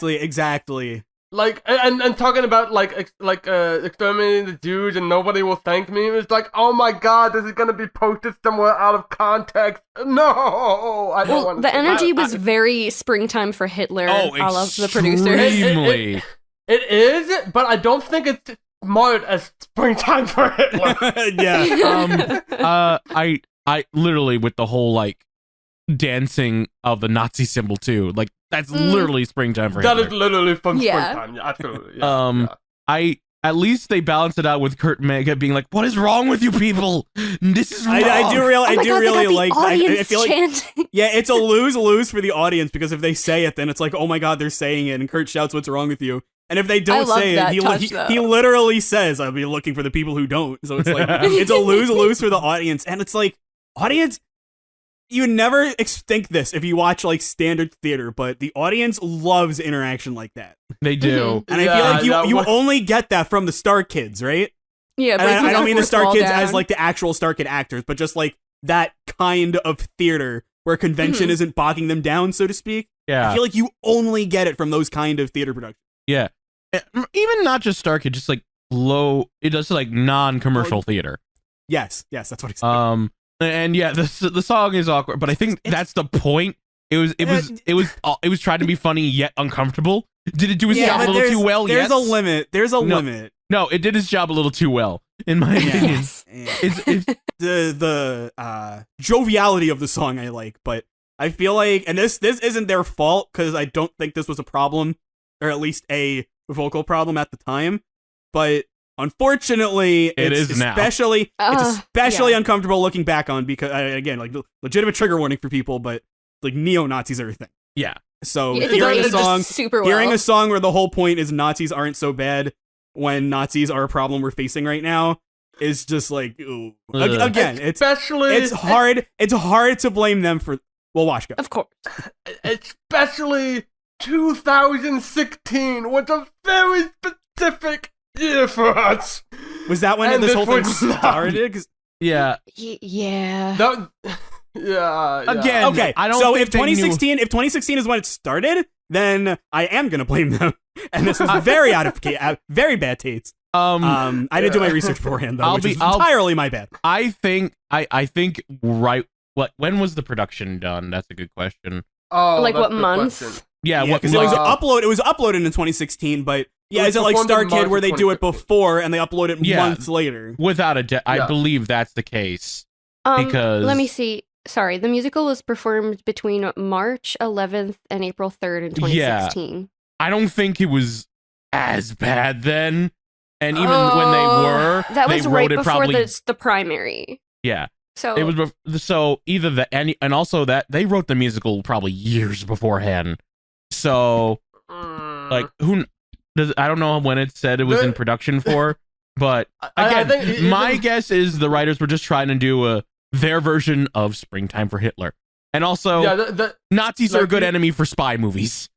me. Exactly. Like, and talking about exterminating the Jews and nobody will thank me. It was like, oh my god, this is gonna be posted somewhere out of context. No, I don't want to. The energy was very springtime for Hitler. I love the producer. Extremely. It is, but I don't think it's smart as springtime for Hitler. Yeah. I literally, with the whole like dancing of the Nazi symbol too, like that's literally springtime for Hitler. That is literally from springtime. Yeah, absolutely. Yeah, at least they balance it out with Kurt Mega being like, "What is wrong with you people? This is wrong." I do really like. I feel like chanting. it's a lose for the audience because if they say it, then it's like, "Oh my god, they're saying it," and Kurt shouts, "What's wrong with you?" And if they don't say it, he literally says, "I'll be looking for the people who don't." So it's like it's a lose for the audience, and it's like audience. You never think this if you watch like standard theater, but the audience loves interaction like that. They do, and I feel like you only get that from the StarKids, right? Yeah, and I don't mean the StarKids as like the actual StarKid actors, but just like that kind of theater where convention isn't bogging them down, so to speak. Yeah, I feel like you only get it from those kind of theater productions. Yeah, even not just StarKid, just like it does like non-commercial theater. Yes, that's what he said. And yeah, the song is awkward, but I think that's the point. It was trying to be funny yet uncomfortable. Did it do its job a little too well? There's a limit. There's a limit. No, it did its job a little too well, in my opinion. It's the joviality of the song I like, but I feel like, and this isn't their fault because I don't think this was a problem, or at least a vocal problem at the time, but unfortunately, it's especially uncomfortable looking back on because again, like legitimate trigger warning for people, but like neo-Nazis are a thing. Yeah. So hearing a song where the whole point is Nazis aren't so bad when Nazis are a problem we're facing right now is just like, ooh. Again, it's hard to blame them for. Well, watch go. Of course. Especially 2016 was a very specific year for us. Was that when this whole thing started? Yeah. Yeah. Again, okay. I don't. So think if 2016 is when it started, then I am gonna blame them. And this was very very bad taste. I didn't do my research beforehand though, which is entirely my bad. I think right. When was the production done? That's a good question. Oh, like what month? Yeah, what? Because it was uploaded in 2016ed, but yeah, is it like StarKid where they do it before and they upload it months later? Without a doubt, I believe that's the case. Because let me see. sorry, the musical was performed between March 11th and April 3rd in 2016. I don't think it was as bad then. And even when they were, that was they right wrote it before probably. the primary. Yeah. So it was so either the and also that they wrote the musical probably years beforehand. So like who does I don't know when it said it was in production for, but again, I think my guess is the writers were just trying to do their version of Springtime for Hitler. And also Nazis are a good enemy for spy movies.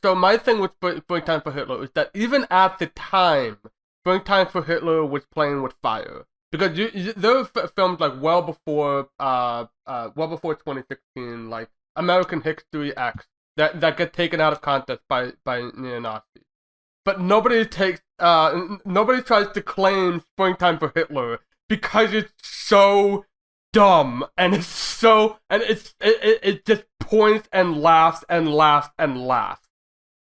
So my thing with Springtime for Hitler is that even at the time, Springtime for Hitler was playing with fire. Because there were films like well before 2016, like American History X, that get taken out of context by neo-Nazis. But nobody tries to claim Springtime for Hitler because it's so dumb and it just points and laughs and laughs and laughs.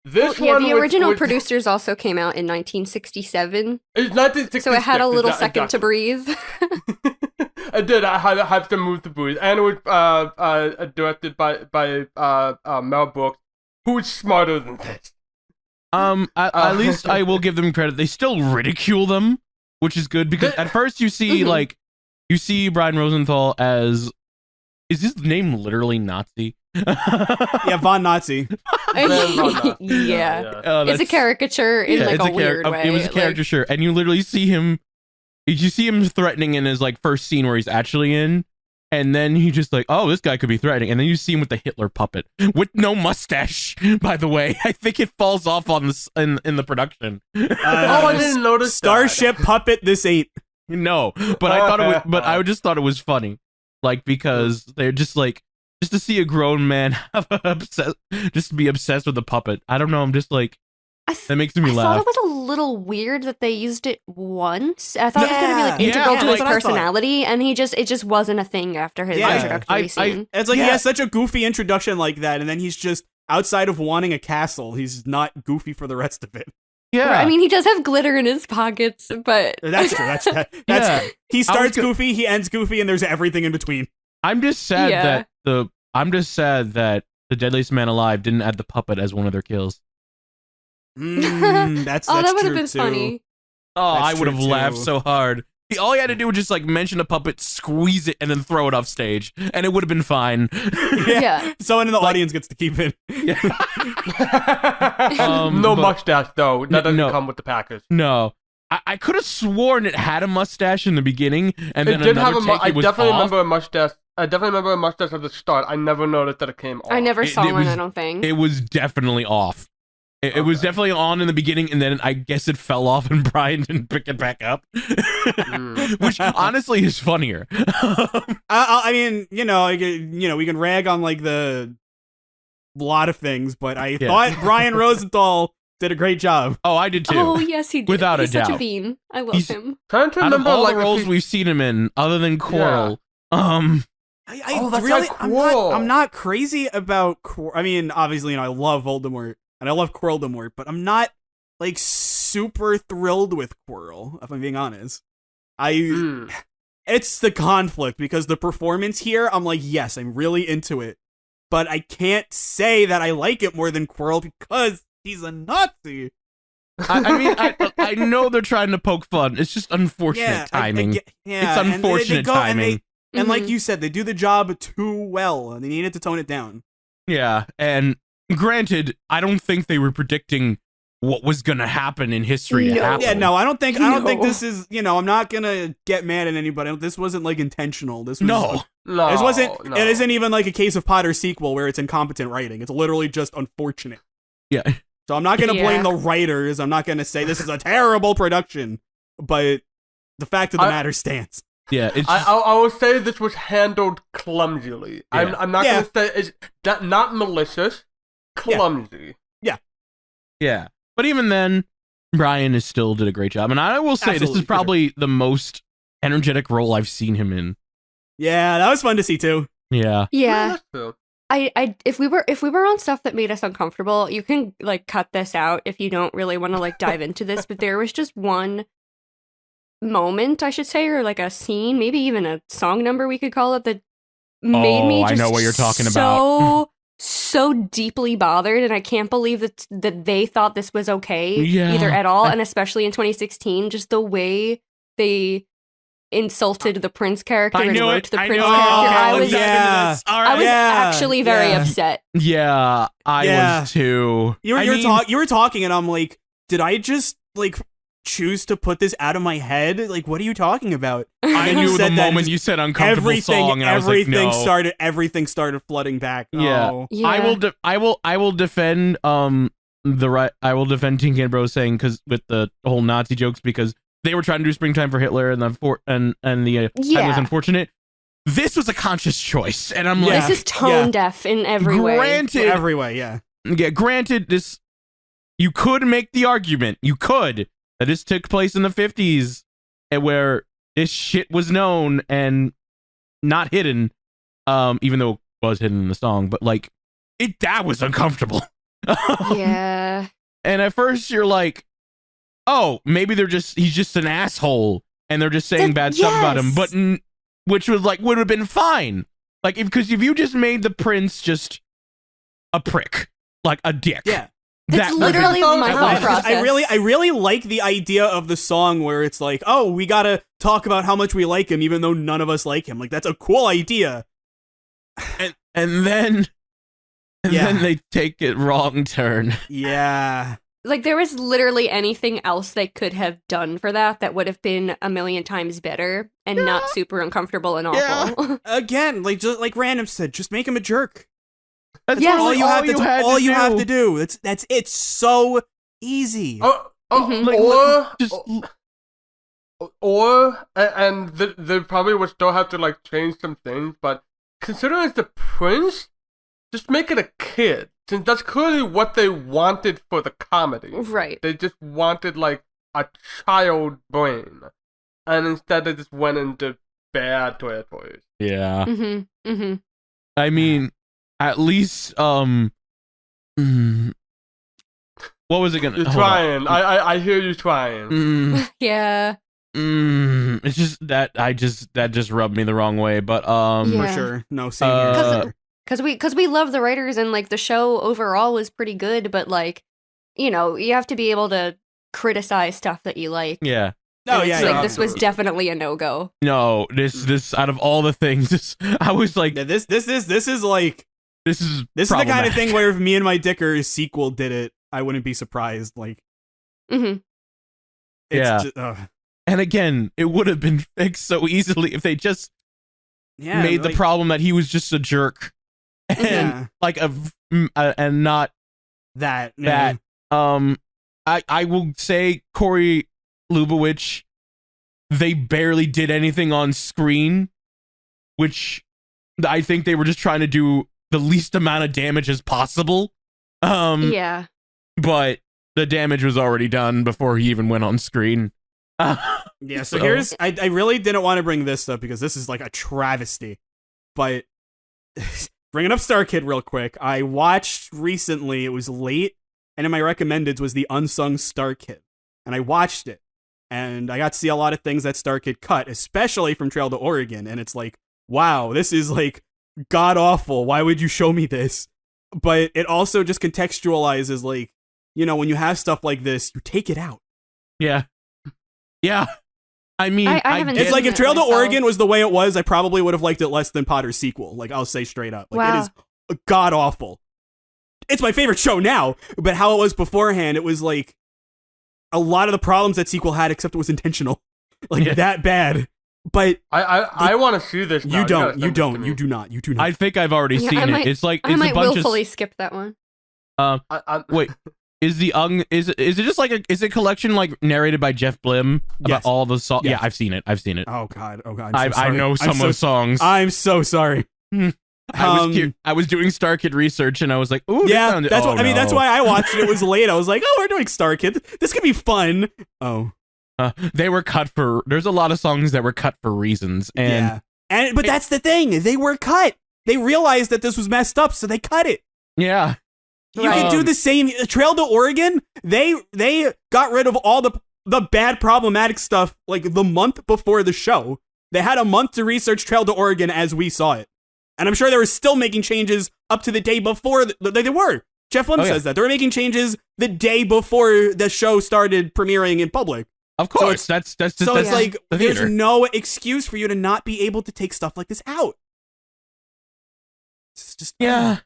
The original producers also came out in 1967. It's 1966. So it had a little second to breathe. It did. I had to move to breathe, and it was directed by Mel Brooks, who is smarter than this. At least I will give them credit. They still ridicule them, which is good because at first you see Brian Rosenthal as, is his name literally Nazi? Yeah, Von Nazi. Yeah. It's a caricature in a weird way. It was a caricature, and you literally see him. You see him threatening in his first scene where he's actually in, and then he just oh, this guy could be threatening, and then you see him with the Hitler puppet with no mustache. By the way, I think it falls off on this in the production. I didn't notice. Starship puppet. This ain't. No, but I thought it was. But I just thought it was funny, because they're just to see a grown man just be obsessed with a puppet. I don't know. I'm just that makes me laugh. I thought it was a little weird that they used it once. I thought it was going to be integral to his personality, and it just wasn't a thing after his introductory scene. It's he has such a goofy introduction like that, and then he's just outside of wanting a castle. He's not goofy for the rest of it. Yeah, I mean, he does have glitter in his pockets, but that's true. That's he starts goofy, he ends goofy, and there's everything in between. I'm just sad that the Deadliest Man Alive didn't add the puppet as one of their kills. That's that would have true been too. funny. Oh, I would have laughed so hard. All he had to do was just mention a puppet, squeeze it, and then throw it off stage, and it would have been fine. Yeah. Someone in the audience gets to keep it. Yeah. No mustache though. That doesn't come with the package. No. I could have sworn it had a mustache in the beginning, and then it did have I definitely remember a mustache. I definitely remember a mustache at the start. I never noticed that it came off. I never saw one, I don't think. It was definitely off. It was definitely on in the beginning, and then I guess it fell off, and Brian didn't pick it back up. Which honestly is funnier. I mean, we can rag on the lot of things, but I thought Brian Rosenthal did a great job. Oh, I did too. Oh, yes, he did. Without He's a doubt. such a bean. I love him. Trying to out remember of all the roles we've seen him in, other than Quirrell, I'm not crazy about I mean, obviously, I love Voldemort and I love Quirrell, but I'm not super thrilled with Quirrell, if I'm being honest. It's the conflict because the performance here, I'm yes, I'm really into it, but I can't say that I like it more than Quirrell because he's a Nazi. I know they're trying to poke fun. It's just unfortunate timing. It's unfortunate timing. And like you said, they do the job too well, and they needed to tone it down. Yeah, and granted, I don't think they were predicting what was going to happen in history to happen. Yeah, no, I don't think this is, I'm not going to get mad at anybody. This wasn't intentional. This was it isn't even a Case of Potter sequel where it's incompetent writing. It's literally just unfortunate. Yeah. So I'm not going to blame the writers. I'm not going to say this is a terrible production, but the fact of the matter stands. Yeah, I will say this was handled clumsily. Yeah. I'm not going to say it's not malicious, clumsy. Yeah. But even then, Brian still did a great job. And I will say, this is probably the most energetic role I've seen him in. Yeah, that was fun to see too. Yeah. Yeah. If we were on stuff that made us uncomfortable, you can cut this out if you don't really want to dive into this, but there was just one moment, I should say, or a scene, maybe even a song number we could call it, that made me just I know what you're talking so deeply bothered, and I can't believe that they thought this was okay either Yeah. at all, and especially in 2016, just the way they insulted the Prince character and wrote the Prince character. I was actually very upset. Yeah, I was too. You were talking, and I'm like, did I just like choose to put this out of my head? Like, what are you talking about? I knew the moment you said uncomfortable song, and I was like, no. Everything started flooding back. Yeah, Oh. I will defend I will defend Teen Can Bros saying because with the whole Nazi jokes because they were trying to do Springtime for Hitler and the time was unfortunate. This was a conscious choice, and I'm like, this is tone deaf in every way. Every way, yeah. Yeah, granted, this you could make the argument. You could. That this took place in the 50s, and where this shit was known and not hidden, even though it was hidden in the song, but like that was uncomfortable. Yeah. And at first you're like, oh, maybe he's just an asshole, and they're just saying bad stuff about him, but which was like would have been fine, like because if you just made the Prince just a prick, like a dick, yeah. That's literally my thought process. I really like the idea of the song where it's like, oh, we gotta talk about how much we like him, even though none of us like him. Like that's a cool idea. And then they take it wrong turn. Yeah. Like there was literally anything else they could have done for that would have been a million times better and not super uncomfortable and awful. Yeah. Again, just like Random said, just make him a jerk. That's all you have to do. That's it's so easy. And they probably would still have to like change some things, but considering it's the Prince, just make it a kid, since that's clearly what they wanted for the comedy. Right. They just wanted like a child brain, and instead they just went into bad territories. Yeah. Mm-hmm. Mm-hmm. I mean, at least what was it gonna? You're trying. I hear you trying. Yeah. It's just that just rubbed me the wrong way, but for sure. No, same here. Because we love the writers and like the show overall was pretty good, but like, you know, you have to be able to criticize stuff that you like. Yeah. Oh yeah, like this was definitely a no-go. No, this out of all the things, I was like, this is the kind of thing where if Me and My Dicker's sequel did it, I wouldn't be surprised. Like, and again, it would have been fixed so easily if they just made the problem that he was just a jerk, and and not that. I will say Corey Lubowicz, they barely did anything on screen, which I think they were just trying to do the least amount of damage as possible. Yeah. But the damage was already done before he even went on screen. So here's, I really didn't want to bring this up because this is like a travesty, but bringing up StarKid real quick, I watched recently, it was late, and in my recommendeds was the Unsung StarKid, and I watched it. And I got to see a lot of things that StarKid cut, especially from Trail to Oregon. And it's like, wow, this is like god awful. Why would you show me this? But it also just contextualizes, like, you know, when you have stuff like this, you take it out. Yeah. Yeah. I mean, it's like if Trail to Oregon was the way it was, I probably would have liked it less than Potter's sequel. Like, I'll say straight up. Like, it is god awful. It's my favorite show now, but how it was beforehand, it was like a lot of the problems that sequel had, except it was intentional, like that bad. But I want to see this now. You do not. I think I've already seen it. It's like, it's I might a bunch willfully skip that one. Wait, is it just like is it a collection like narrated by Jeff Blim about all the songs? Yes. Yeah, I've seen it. Oh god. I know some of the songs. I'm so sorry. I was doing StarKid research and I was like, ooh, yeah, that's why I watched it. It was late. I was like, oh, we're doing StarKid. This could be fun. Oh, they were cut for. There's a lot of songs that were cut for reasons, but that's the thing. They were cut. They realized that this was messed up, so they cut it. Yeah, you can do the same. Trail to Oregon. They got rid of all the bad problematic stuff like the month before the show. They had a month to research Trail to Oregon as we saw it. And I'm sure they were still making changes up to the day before they were. Jeff Lim says that. They were making changes the day before the show started premiering in public. Of course. So it's like, there's no excuse for you to not be able to take stuff like this out. It's just... Yeah.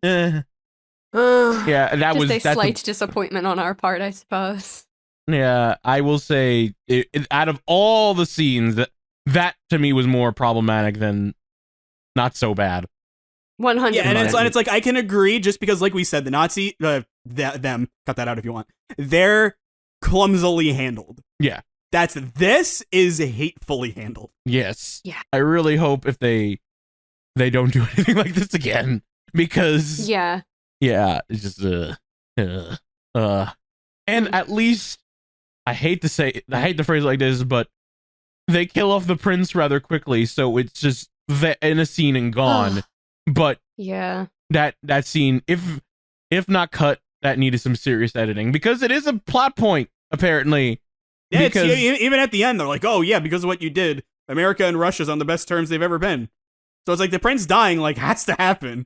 Yeah, that was... Just a slight disappointment on our part, I suppose. Yeah, I will say, out of all the scenes, that to me was more problematic than not so bad. 100%. Yeah, and it's like, I can agree, just because, like we said, the Nazi, them, cut that out if you want, they're clumsily handled. Yeah. This is hatefully handled. Yes. Yeah. I really hope if they don't do anything like this again, because... Yeah, it's just, and at least, I hate the phrase like this, but they kill off the prince rather quickly, so it's just in a scene and gone. But yeah, that scene, if not cut, that needed some serious editing, because it is a plot point, apparently. Yeah, even at the end, they're like, oh yeah, because of what you did, America and Russia's on the best terms they've ever been. So it's like the prince dying has to happen.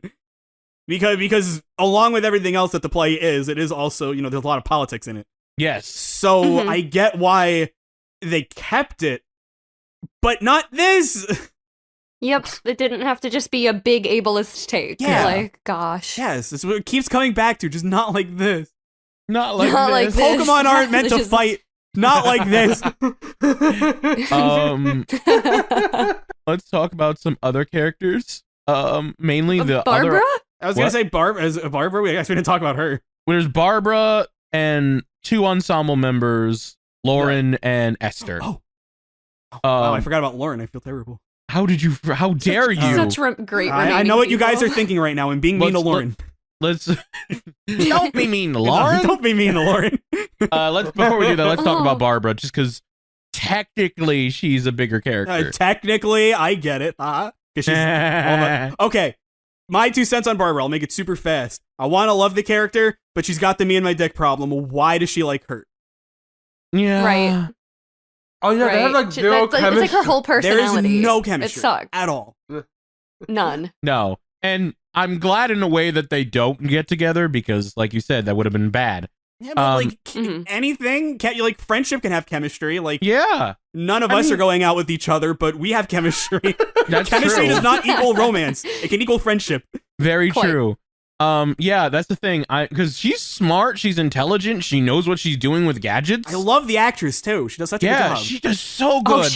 Because along with everything else that the play is, it is also, there's a lot of politics in it. Yes. So I get why they kept it, but not this. Yep, it didn't have to just be a big ableist take. Yeah. Gosh. Yes, it's what it keeps coming back to, just not like this. Not like this. Pokemon aren't meant to fight. Not like this. Let's talk about some other characters. Mainly the Barbara? I was going to say Barbara. I guess we didn't talk about her. There's Barbara and two ensemble members, Lauren and Esther. Oh. Wow, I forgot about Lauren. I feel terrible. How dare you? Such great I know what you guys are thinking right now, and being mean to Lauren. Let's don't be mean to Lauren. Don't be mean to Lauren. Before we do that, let's talk about Barbara, just because technically she's a bigger character. Technically, I get it. Okay, my 2 cents on Barbara. I'll make it super fast. I want to love the character, but she's got the me and my dick problem. Why does she like hurt? Yeah. Right. Oh yeah, they have zero chemistry. It's like her whole personality. There is no chemistry. It sucks. At all. None. No. And I'm glad in a way that they don't get together, because, like you said, that would have been bad. Yeah, but anything, friendship can have chemistry. Yeah. None of us are going out with each other, but we have chemistry. That's chemistry true. does not equal romance. It can equal friendship. Very true. Yeah, that's the thing. Because she's smart, she's intelligent, she knows what she's doing with gadgets. I love the actress too. She does such a good job. Yeah, she does so good.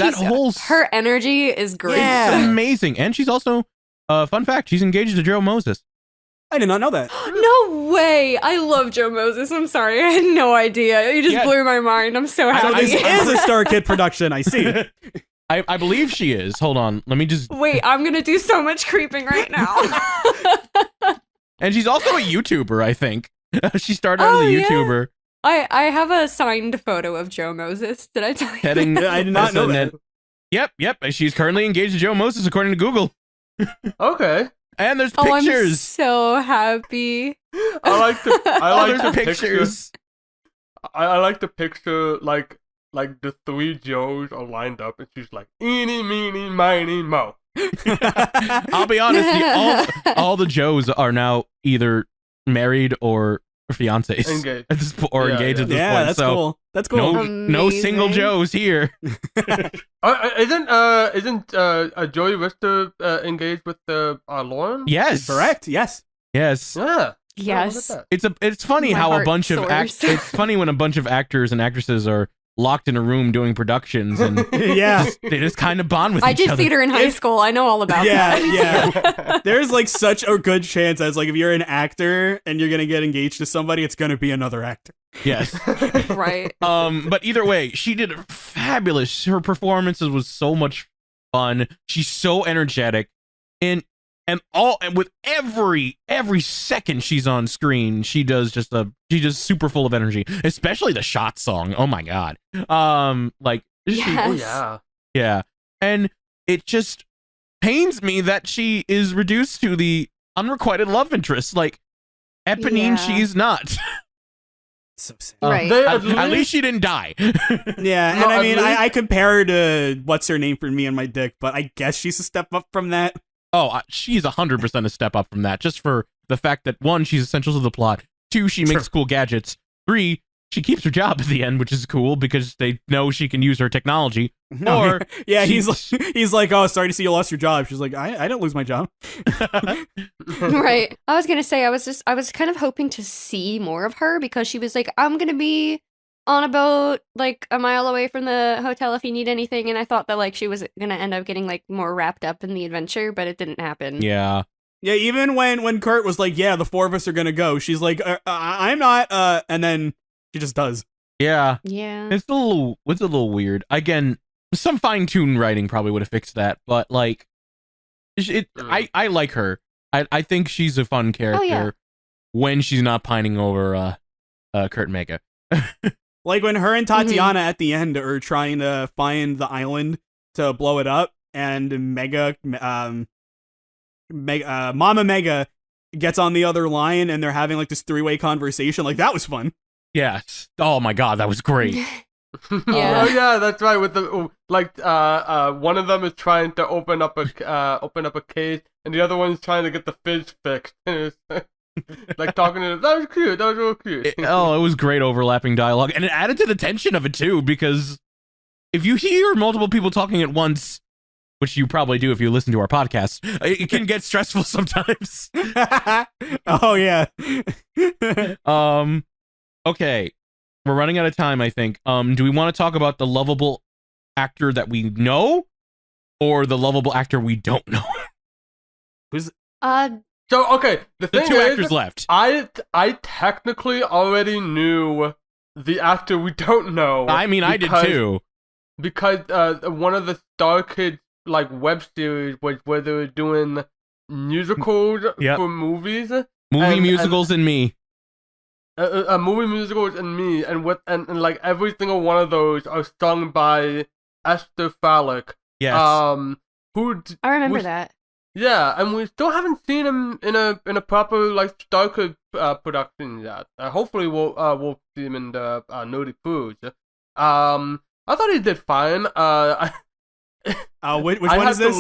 Her energy is great. Yeah. It's amazing. And she's also, fun fact, she's engaged to Joe Moses. I did not know that. No way. I love Joe Moses. I'm sorry. I had no idea. You just blew my mind. I'm so happy. So this is a StarKid production, I see. I believe she is. Hold on. Let me just... Wait, I'm going to do so much creeping right now. And she's also a YouTuber, I think. She started as a YouTuber. I have a signed photo of Joe Moses. Did I tell you? I did not know that. Yep. She's currently engaged to Joe Moses, according to Google. Okay. And there's pictures. I'm so happy. I like the pictures. I like the picture, like the 3 Joes are lined up, and she's like, eeny, meeny, miny, mo. I'll be honest, all the Joes are now either married or fiancés. Engaged. Engaged at this point. Yeah, that's cool. That's cool. No single Joes here. Isn't Joey Richter engaged with Lauren? Yes. Correct. Yes. Yes. Yeah. Yes. It's funny how a bunch of it's funny when a bunch of actors and actresses are locked in a room doing productions, and yeah, they just kind of bond with each other. I did theater in high school. I know all about that. Yeah. There's such a good chance as if you're an actor and you're gonna get engaged to somebody, it's gonna be another actor. Yes. Right. But either way, she did fabulous. Her performances was so much fun. She's so energetic, and with every second she's on screen, she's just super full of energy. Especially the shot song. Oh my god. Yeah. And it just pains me that she is reduced to the unrequited love interest. Eponine, she's not. So sad. Right. At least she didn't die. Yeah, and I mean, I compare her to what's her name for Me and My Dick, but I guess she's a step up from that. she's 100% a step up from that, just for the fact that 1, she's essential to the plot. 2, she makes cool gadgets. 3, she keeps her job at the end, which is cool because they know she can use her technology. Or he's like, oh, sorry to see you lost your job. She's like, I didn't lose my job. Right. I was gonna say I was kind of hoping to see more of her because she was like, I'm gonna be on a boat like a mile away from the hotel if you need anything, and I thought that like she was gonna end up getting like more wrapped up in the adventure, but it didn't happen. Yeah. Yeah, even when Kurt was like, yeah, the 4 of us are gonna go, she's like, I'm not, and then she just does. Yeah. Yeah. It's a little weird. Again, some fine-tuned writing probably would have fixed that, but like, I like her. I think she's a fun character when she's not pining over Kurt and Mega. Like when her and Tatiana at the end are trying to find the island to blow it up, and Mama Mega gets on the other line, and they're having like this 3-way conversation. Like that was fun. Yes. Oh my god, that was great. Yeah. Oh yeah, that's right. With the one of them is trying to open up a case, and the other one's trying to get the fizz fixed. Like talking to that was cute. That was real cute. It was great overlapping dialogue, and it added to the tension of it too. Because if you hear multiple people talking at once, which you probably do if you listen to our podcast, it can get stressful sometimes. Oh yeah. Okay, we're running out of time, I think. Do we want to talk about the lovable actor that we know, or the lovable actor we don't know? Who's So okay, the thing two is, actors left. I technically already knew the actor we don't know. I mean, I did too. Because one of the StarKid like web series was where they were doing musicals for movies. Musicals and me. Movie musicals and me, and like every single one of those are sung by Esther Fallick. Yes. I remember that. Yeah, and we still haven't seen him in a proper like StarKid production yet. Hopefully we'll see him in the Naughty Foods. I thought he did fine. Which one is this?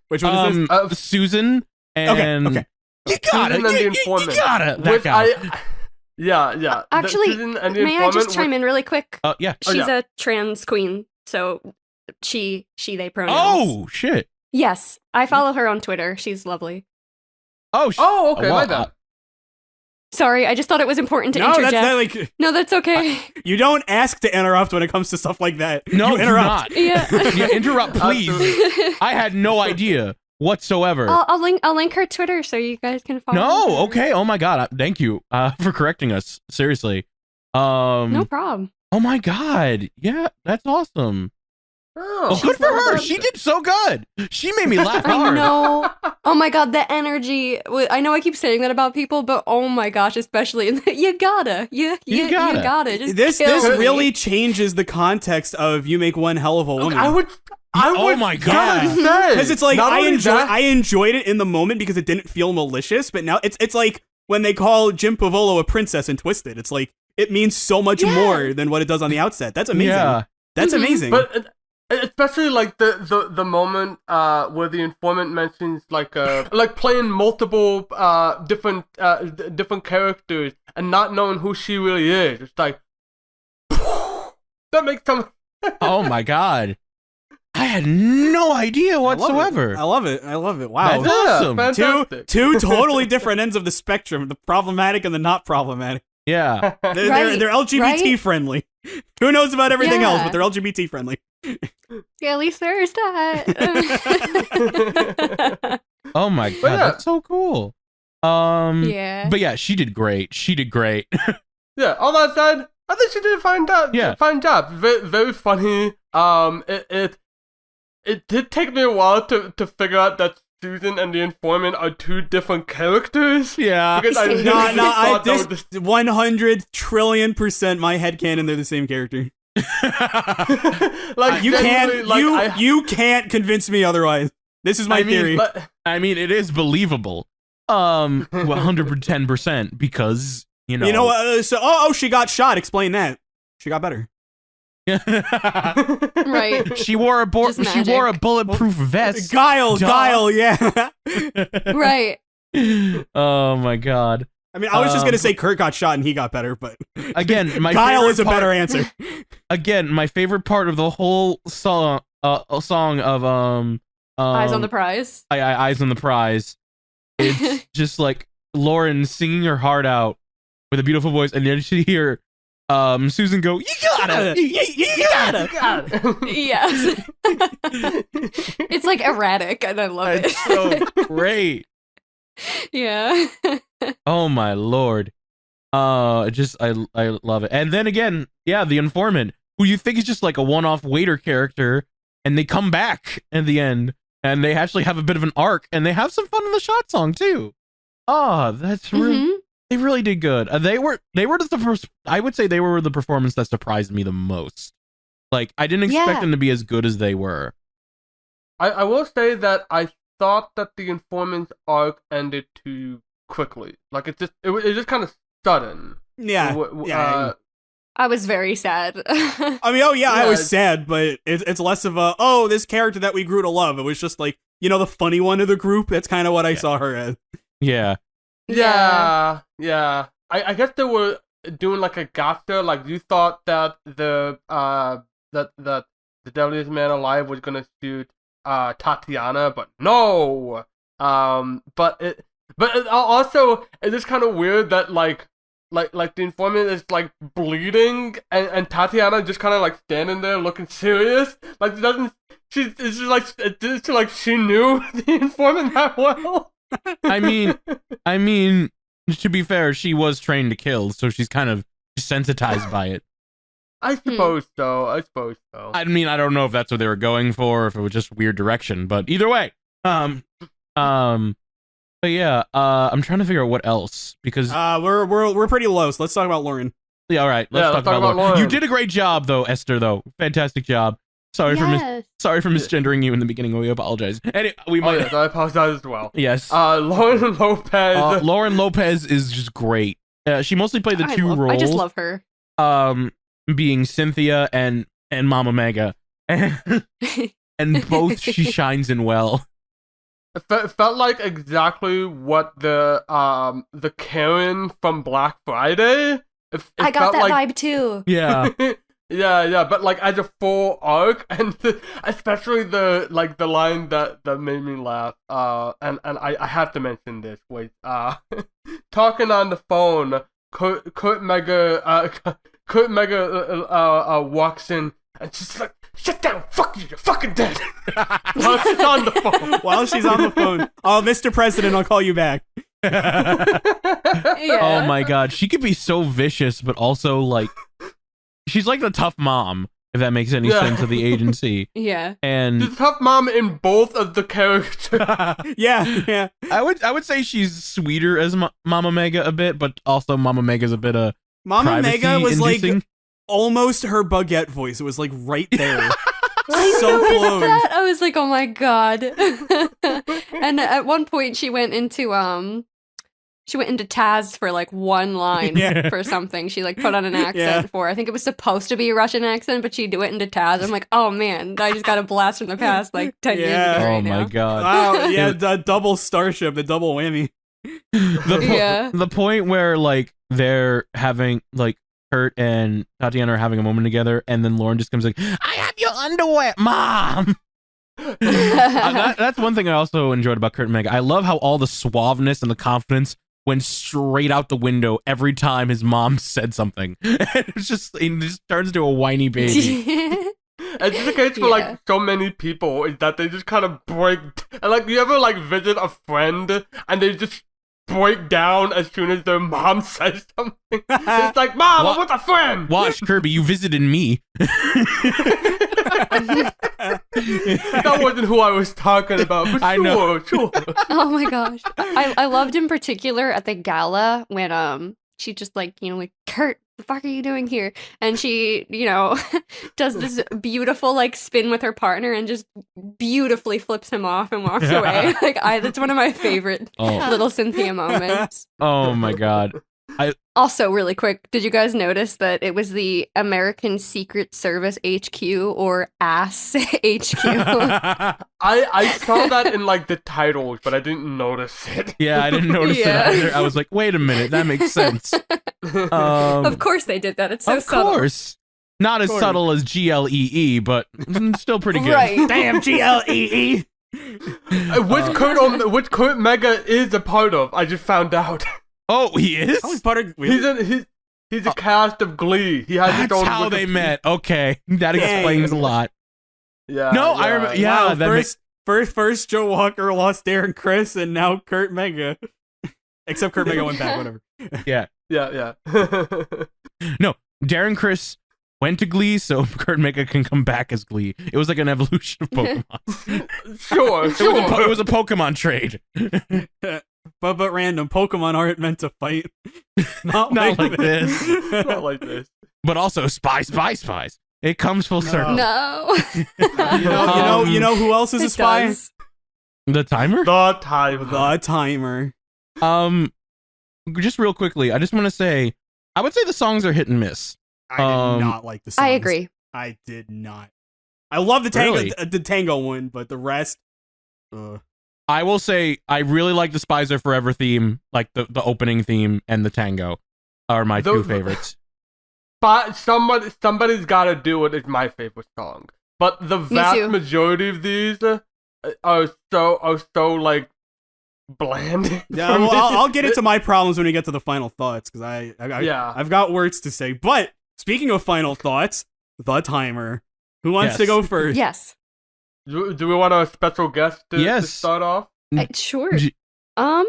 Which one is this? Susan and okay. You got it. You got it. That guy. Yeah. Actually, may I just chime in really quick? Yeah. She's a trans queen, so she, they pronouns. Oh, shit. Yes, I follow her on Twitter. She's lovely. Oh, okay, my bad. Sorry, I just thought it was important to interject. No, that's okay. You don't ask to interrupt when it comes to stuff like that. No, you interrupt. Yeah, interrupt, please. I had no idea whatsoever. I'll link her Twitter so you guys can follow. No, okay. Oh my god, thank you for correcting us. Seriously. No problem. Oh my god, yeah, that's awesome. Oh, good for her. She did so good. She made me laugh hard. I know. Oh my god, the energy. I know I keep saying that about people, but oh my gosh, especially you gotta. Just this really changes the context of You Make One Hell of a Woman. I would. Oh my god. Because it's like I enjoyed it in the moment because it didn't feel malicious, but now it's like when they call Jim Pavolo a princess in Twisted. It's like it means so much more than what it does on the outset. That's amazing. Yeah. That's amazing. But especially like the moment where the informant mentions like playing multiple different characters and not knowing who she really is. It's like that makes some. Oh my god. I had no idea whatsoever. I love it. Wow. That's awesome. Fantastic. Two totally different ends of the spectrum, the problematic and the not problematic. Yeah. They're LGBT friendly. Who knows about everything else, but they're LGBT friendly. Yeah, at least there is that. Oh my god, that's so cool. Yeah. But yeah, she did great. Yeah, all that said, I think she did a fine job. Yeah. Fine job. Very, very funny. It did take me a while to figure out that Susan and the informant are two different characters. Yeah. Because I this 100 trillion% my headcanon they're the same character. Like you can't convince me otherwise. This is my theory. I mean, it is believable. 110% because, so she got shot. Explain that. She got better. Right. She wore a Just she wore a magic. bulletproof vest. Guile, Duh. Guile, yeah. Right. Oh my god. I mean, I was just gonna say Kurt got shot and he got better, but Again, my Guile favorite is a part- better answer. Again, my favorite part of the whole song of Eyes on the prize. Eyes on the Prize. It's just like Lauren singing her heart out with a beautiful voice, and then you hear Susan go, "You gotta, you gotta." Yes. It's like erratic, and I love it. It's so great. Yeah. Oh my lord. I love it. And then again, yeah, the informant, who you think is just like a one-off waiter character, and they come back at the end, and they actually have a bit of an arc, and they have some fun in the shot song too. Oh, that's really, they really did good. They were just the first. I would say they were the performance that surprised me the most. Like, I didn't expect them to be as good as they were. I will say that I thought that the informant's arc ended too quickly. Like, it was just kind of sudden. Yeah. I was very sad. I mean, I was sad, but it's less of a, this character that we grew to love. It was just like, the funny one of the group. That's kind of what I saw her as. Yeah. Yeah. I guess they were doing like a gotcha. Like, you thought that the deadliest man alive was gonna shoot Tatiana, but no. But it also, it's just kind of weird that like the informant is like bleeding, and Tatiana just kind of like standing there looking serious. Like, it's just like she knew the informant that well. I mean, to be fair, she was trained to kill, so she's kind of desensitized by it. I suppose so. I mean, I don't know if that's what they were going for, or if it was just weird direction, but either way, but yeah, I'm trying to figure out what else, because we're pretty low, so let's talk about Lauren. Yeah, all right, let's talk about Lauren. You did a great job, though, Esther. Though, fantastic job. Sorry for misgendering you in the beginning. We apologize. Anyway, I apologize as well. Yes. Lauren Lopez. Lauren Lopez is just great. She mostly played the two roles. I just love her. Being Cynthia and Mama Mega, and both she shines in well. It felt like exactly what the Karen from Black Friday. I got that vibe too. Yeah. Yeah, but like as a full arc, and especially the line that made me laugh. And I have to mention this. Wait, talking on the phone, Kurt Mega walks in, and she's like, "Shut down, fuck you, you're fucking dead." While she's on the phone. Oh, Mr. President, I'll call you back. Oh my god, she could be so vicious, but also like, she's like the tough mom, if that makes any sense, of the agency. Yeah. And the tough mom in both of the characters. Yeah. I would say she's sweeter as Mama Mega a bit, but also Mama Mega's a bit of Mama Mega was like almost her Baguette voice. It was like right there. So close. I was like, oh my god. And at one point she went into Taz for like one line for something. She like put on an accent for, I think it was supposed to be a Russian accent, but she went into Taz. I'm like, oh man, I just got a blast from the past like 10 years ago. Oh my god. Wow, yeah, the double starship, the double whammy. The point where like they're having like Kurt and Tatiana are having a moment together, and then Lauren just comes like, "I have your underwear, Mom." That's one thing I also enjoyed about Kurt and Meg. I love how all the suaveness and the confidence went straight out the window every time his mom said something. It just turns into a whiny baby. It's just the case for like so many people, is that they just kind of break. And like, you ever like visit a friend and they just break down as soon as their mom says something? It's like, "Mom, I'm with a friend." Watch, Kirby, you visited me. That wasn't who I was talking about. But I know. Sure. Oh my gosh. I loved in particular at the gala when she just like, like, "Kurt, the fuck are you doing here?" And she, does this beautiful like spin with her partner and just beautifully flips him off and walks away. Like, that's one of my favorite little Cynthia moments. Oh my god. Also, really quick, did you guys notice that it was the American Secret Service HQ or ASS HQ? I saw that in like the titles, but I didn't notice it. Yeah, I didn't notice it either. I was like, wait a minute, that makes sense. Of course they did that. It's so subtle. Of course. Not as subtle as GLEE, but still pretty good. Right. Damn GLEE. Which Kurt Mega is a part of. I just found out. Oh, he is? Oh, he's part of. He's a cast of Glee. He has his That's own how they met. Okay, that explains a lot. Yeah. No, I remember. Yeah, wow, first Joe Walker lost Darren Criss, and now Kurt Mega. Except Kurt Mega went back. Whatever. Yeah. No, Darren Criss went to Glee, so Kurt Mega can come back as Glee. It was like an evolution of Pokemon. Sure. It was a Pokemon trade. But random Pokemon aren't meant to fight. Not like this. Not like this. But also spies. It comes full circle. No. You know who else is a spy? Does. The timer? The timer. Just real quickly, I just want to say, I would say the songs are hit and miss. I did not like the songs. I agree. I did not. I love the Tango one, but the rest. I will say I really like the Spies Are Forever theme, like the opening theme and the Tango are my two favorites. But somebody's gotta do it is my favorite song. But the vast majority of these are so like bland. Yeah, well, I'll get into my problems when we get to the final thoughts because I've got words to say. But speaking of final thoughts, the timer. Who wants to go first? Yes. Do we want a special guest to start off? Sure. I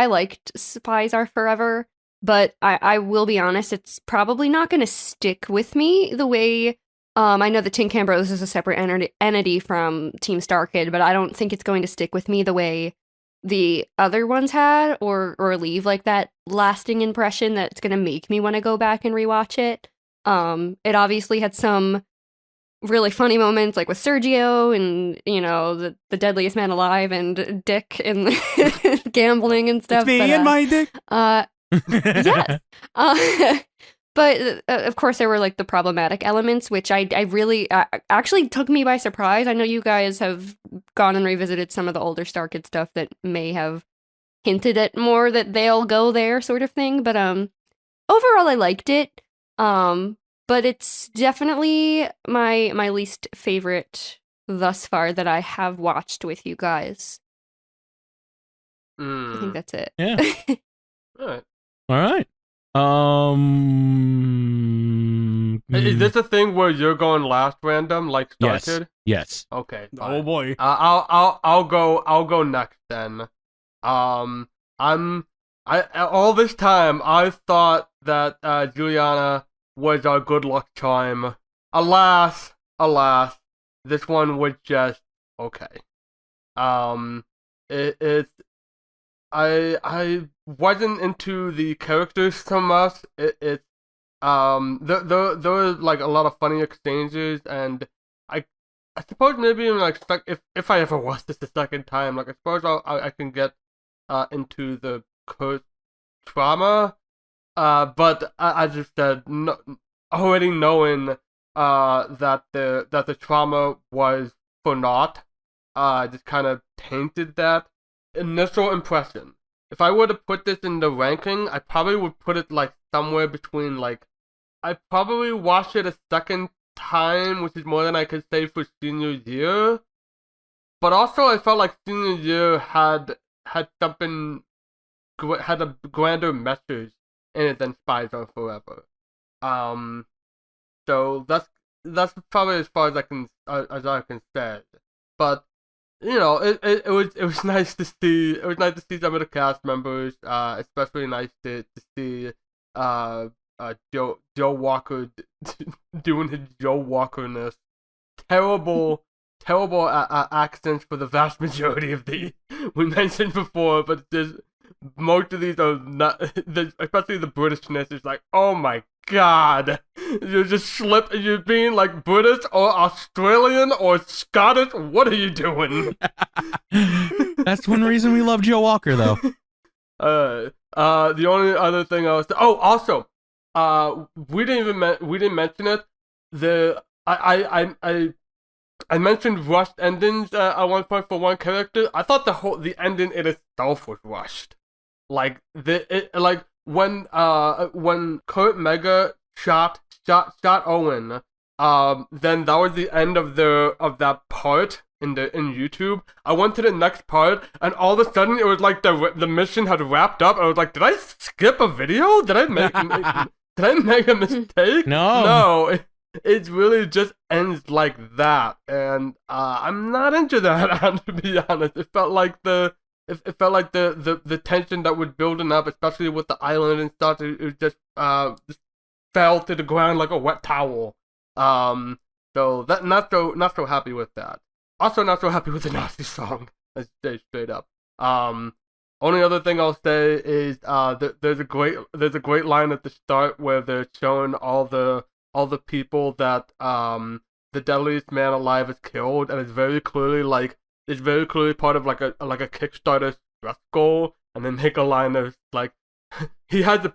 liked Spies Are Forever, but I will be honest, it's probably not going to stick with me the way. I know the Tin Can Bros is a separate entity from Team StarKid, but I don't think it's going to stick with me the way the other ones had, or leave like that lasting impression that's going to make me want to go back and rewatch it. It obviously had some really funny moments, like with Sergio and, you know, the deadliest man alive and Dick and gambling and stuff. It's me and my Dick. Yes. But of course there were like the problematic elements, which I really actually took me by surprise. I know you guys have gone and revisited some of the older StarKid stuff that may have hinted at more that they'll go there sort of thing. But overall I liked it. But it's definitely my least favorite thus far that I have watched with you guys. I think that's it. Yeah. All right. Is this a thing where you're going last random, like StarKid? Yes. Okay. Oh fine. boy. I'll go next then. All this time I thought that Juliana was our good luck charm. Alas, this one was just okay. I wasn't into the characters so much. There was like a lot of funny exchanges, and I suppose maybe like if I ever watch this a second time, like I suppose I can get into the curse trauma. But I just said already knowing that the trauma was for naught, just kind of tainted that initial impression. If I were to put this in the ranking, I probably would put it like somewhere between like I probably watched it a second time, which is more than I could say for senior year. But also I felt like senior year had something had a grander message in it than Spies Are Forever. So that's probably as far as I can say. But you know, it was nice to see. It was nice to see some of the cast members. Especially nice to see Joe Walker doing his Joe Walker-ness. Terrible accents for the vast majority of these we mentioned before, but just most of these are not. Especially the Britishness is like, oh my god, you're being like British or Australian or Scottish. What are you doing? That's one reason we love Joe Walker, though. The only other thing I was also we didn't mention it. I mentioned rushed endings at one point for one character. I thought the ending in itself was rushed. Like when Kurt Mega shot Owen, then that was the end of that part in YouTube. I went to the next part, and all of a sudden it was like the mission had wrapped up. I was like, did I skip a video? Did I make a mistake? No. It really just ends like that, and I'm not into that. To be honest, it felt like the tension that was building up, especially with the island and stuff, it just fell to the ground like a wet towel. So that not so happy with that. Also, not so happy with the Nazi song. Let's say straight up. Only other thing I'll say is there's a great line at the start where they're showing all the people that the deadliest man alive has killed, and it's very clearly part of like a Kickstarter stretch goal, and then make a line that's like, he has a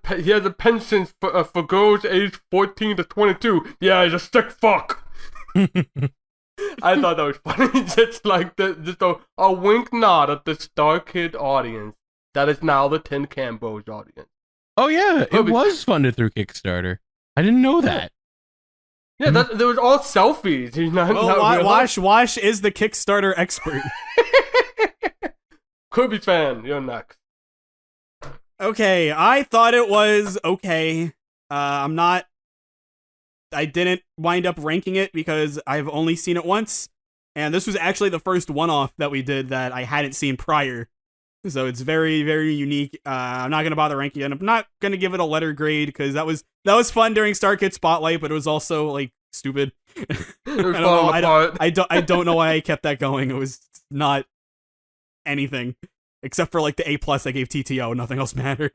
pension for girls aged 14 to 22. Yeah, he's a sick fuck. I thought that was funny. Just like just a wink nod at the StarKid audience. That is now the Tin Can Bros audience. Oh yeah, it was funded through Kickstarter. I didn't know that. Yeah, there was all selfies. Wash is the Kickstarter expert. Kirby fan, you're next. Okay, I thought it was okay. I didn't wind up ranking it because I've only seen it once, and this was actually the first one-off that we did that I hadn't seen prior. So it's very, very unique. I'm not gonna bother ranking it. I'm not gonna give it a letter grade because that was fun during StarKid Spotlight, but it was also like stupid. I don't know why I kept that going. It was not anything except for like the A+ I gave TTO. Nothing else mattered.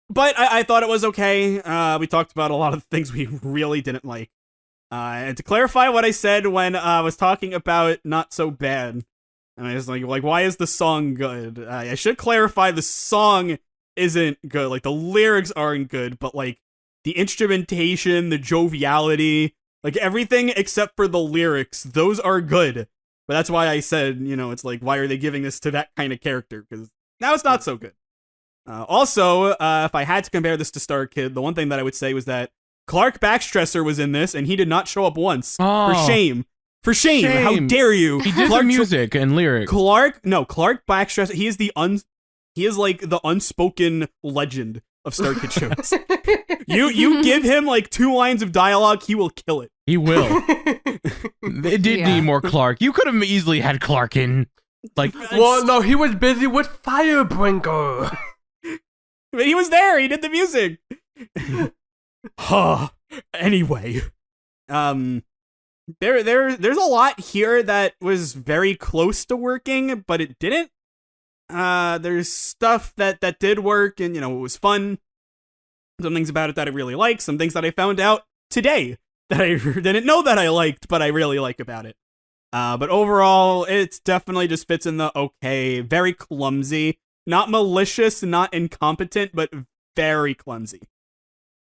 But I thought it was okay. We talked about a lot of things we really didn't like. And to clarify what I said when I was talking about not so bad. And I was like, why is the song good? I should clarify the song isn't good. Like, the lyrics aren't good, but, like, the instrumentation, the joviality, like, everything except for the lyrics, those are good. But that's why I said, it's like, why are they giving this to that kind of character? Because now it's not so good. Also, if I had to compare this to StarKid, the one thing that I would say was that Clark Backstresser was in this, and he did not show up once. Oh. For shame. For shame! How dare you? He did the music and lyrics. Clark Backstresser. He is like the unspoken legend of StarKid shows. You give him like 2 lines of dialogue, he will kill it. He will. They did need more Clark. You could have easily had Clark in. Like, well, no, he was busy with Firebringer. But he was there. He did the music. Anyway, there's a lot here that was very close to working, but it didn't. There's stuff that did work, and it was fun. Some things about it that I really like. Some things that I found out today that I didn't know that I liked, but I really like about it. But overall, it definitely just fits in the okay. Very clumsy, not malicious, not incompetent, but very clumsy.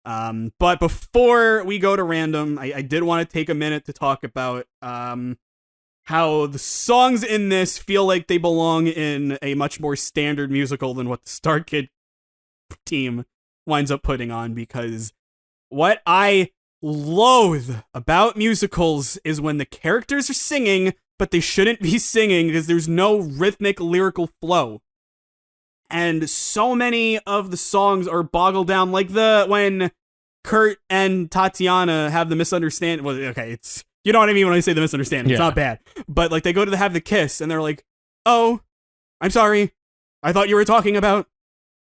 But before we go to random, I did want to take a minute to talk about how the songs in this feel like they belong in a much more standard musical than what the StarKid team winds up putting on, because what I loathe about musicals is when the characters are singing, but they shouldn't be singing because there's no rhythmic lyrical flow. And so many of the songs are boggled down, like when Kurt and Tatiana have the misunderstanding. Well, okay, it's, you know what I mean when I say the misunderstanding. Yeah. It's not bad. But like they go to have the kiss and they're like, "Oh, I'm sorry. I thought you were talking about."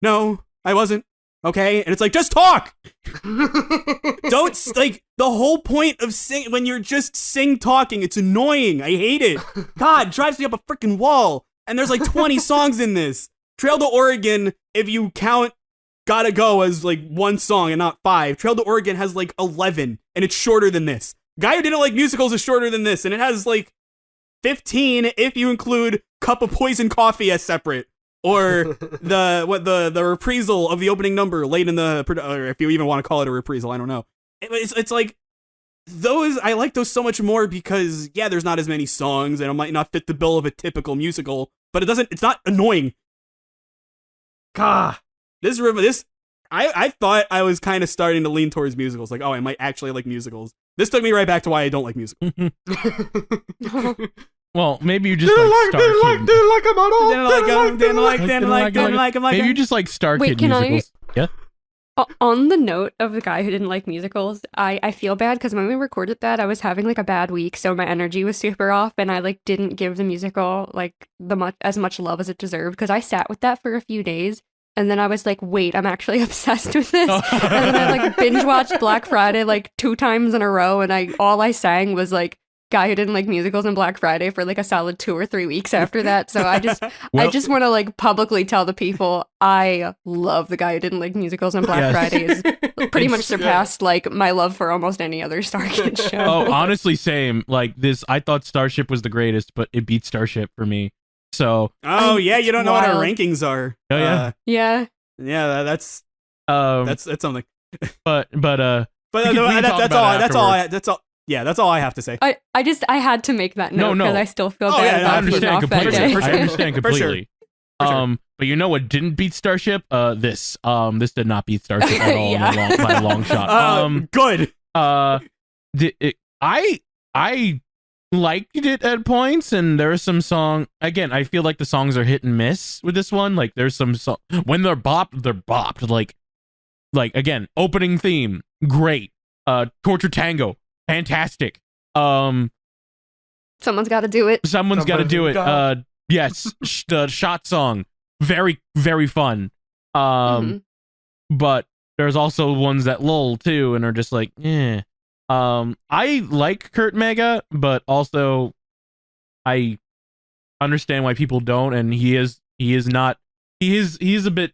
"No, I wasn't." "Okay." And it's like, just talk. Don't, like, the whole point of when you're just talking, it's annoying. I hate it. God, drives me up a freaking wall. And there's like 20 songs in this. Trail to Oregon, if you count Gotta Go as like one song and not 5, Trail to Oregon has like 11, and it's shorter than this. Guy Who Didn't Like Musicals is shorter than this, and it has like 15 if you include Cup of Poison Coffee as separate. or the reprisal of the opening number late in the, or if you even want to call it a reprisal, I don't know. It's like those, I like those so much more because yeah, there's not as many songs and it might not fit the bill of a typical musical, but it's not annoying. God, I thought I was kind of starting to lean towards musicals, like, oh, I might actually like musicals. This took me right back to why I don't like musicals. Well, maybe you just didn't like him at all. Didn't like him. Maybe you just like StarKid Wait, can musicals. Yeah. On the note of the guy who didn't like musicals, I feel bad because when we recorded that, I was having like a bad week, so my energy was super off, and I like didn't give the musical like as much love as it deserved because I sat with that for a few days, and then I was like, wait, I'm actually obsessed with this, and then I like binge watched Black Friday like 2 times in a row, and all I sang was like guy who didn't like musicals and Black Friday for like a solid 2 or 3 weeks after that. So I just want to like publicly tell the people I love the guy who didn't like musicals and Black Friday is pretty much surpassed like my love for almost any other StarKid show. Oh, honestly, same. Like this, I thought Starship was the greatest, but it beat Starship for me. So. Oh yeah, you don't know what our rankings are. Oh yeah. Yeah. Yeah, that's something. But that's all. Yeah, that's all I have to say. I had to make that note because I still feel bad about I understand completely. I understand completely. For sure. But you know what didn't beat Starship? This did not beat Starship at all by a long shot. Good. I liked it at points, and there's some song. Again, I feel like the songs are hit and miss with this one. Like there's some song when they're bopped. Like again, opening theme, great. Torture Tango. Fantastic. Someone's got to do it. Someone's got to do it. Yes, the shot song, very very fun. But there's also ones that lull too, and are just like, eh. I like Kurt Mega, but also I understand why people don't, and he is a bit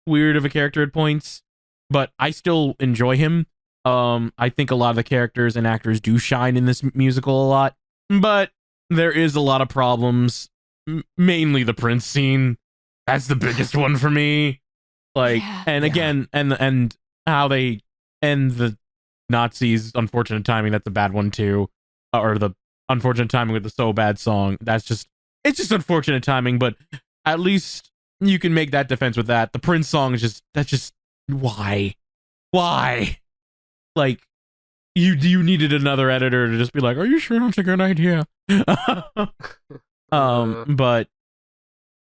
weird of a character at points, but I still enjoy him. I think a lot of the characters and actors do shine in this musical a lot, but there is a lot of problems. Mainly the Prince scene. That's the biggest one for me. Like, again, and how they end the Nazis' unfortunate timing. That's a bad one too. Or the unfortunate timing with the So Bad song. It's just unfortunate timing, but at least you can make that defense with that. The Prince song is just why? Like, you needed another editor to just be like, are you sure that's a good idea? But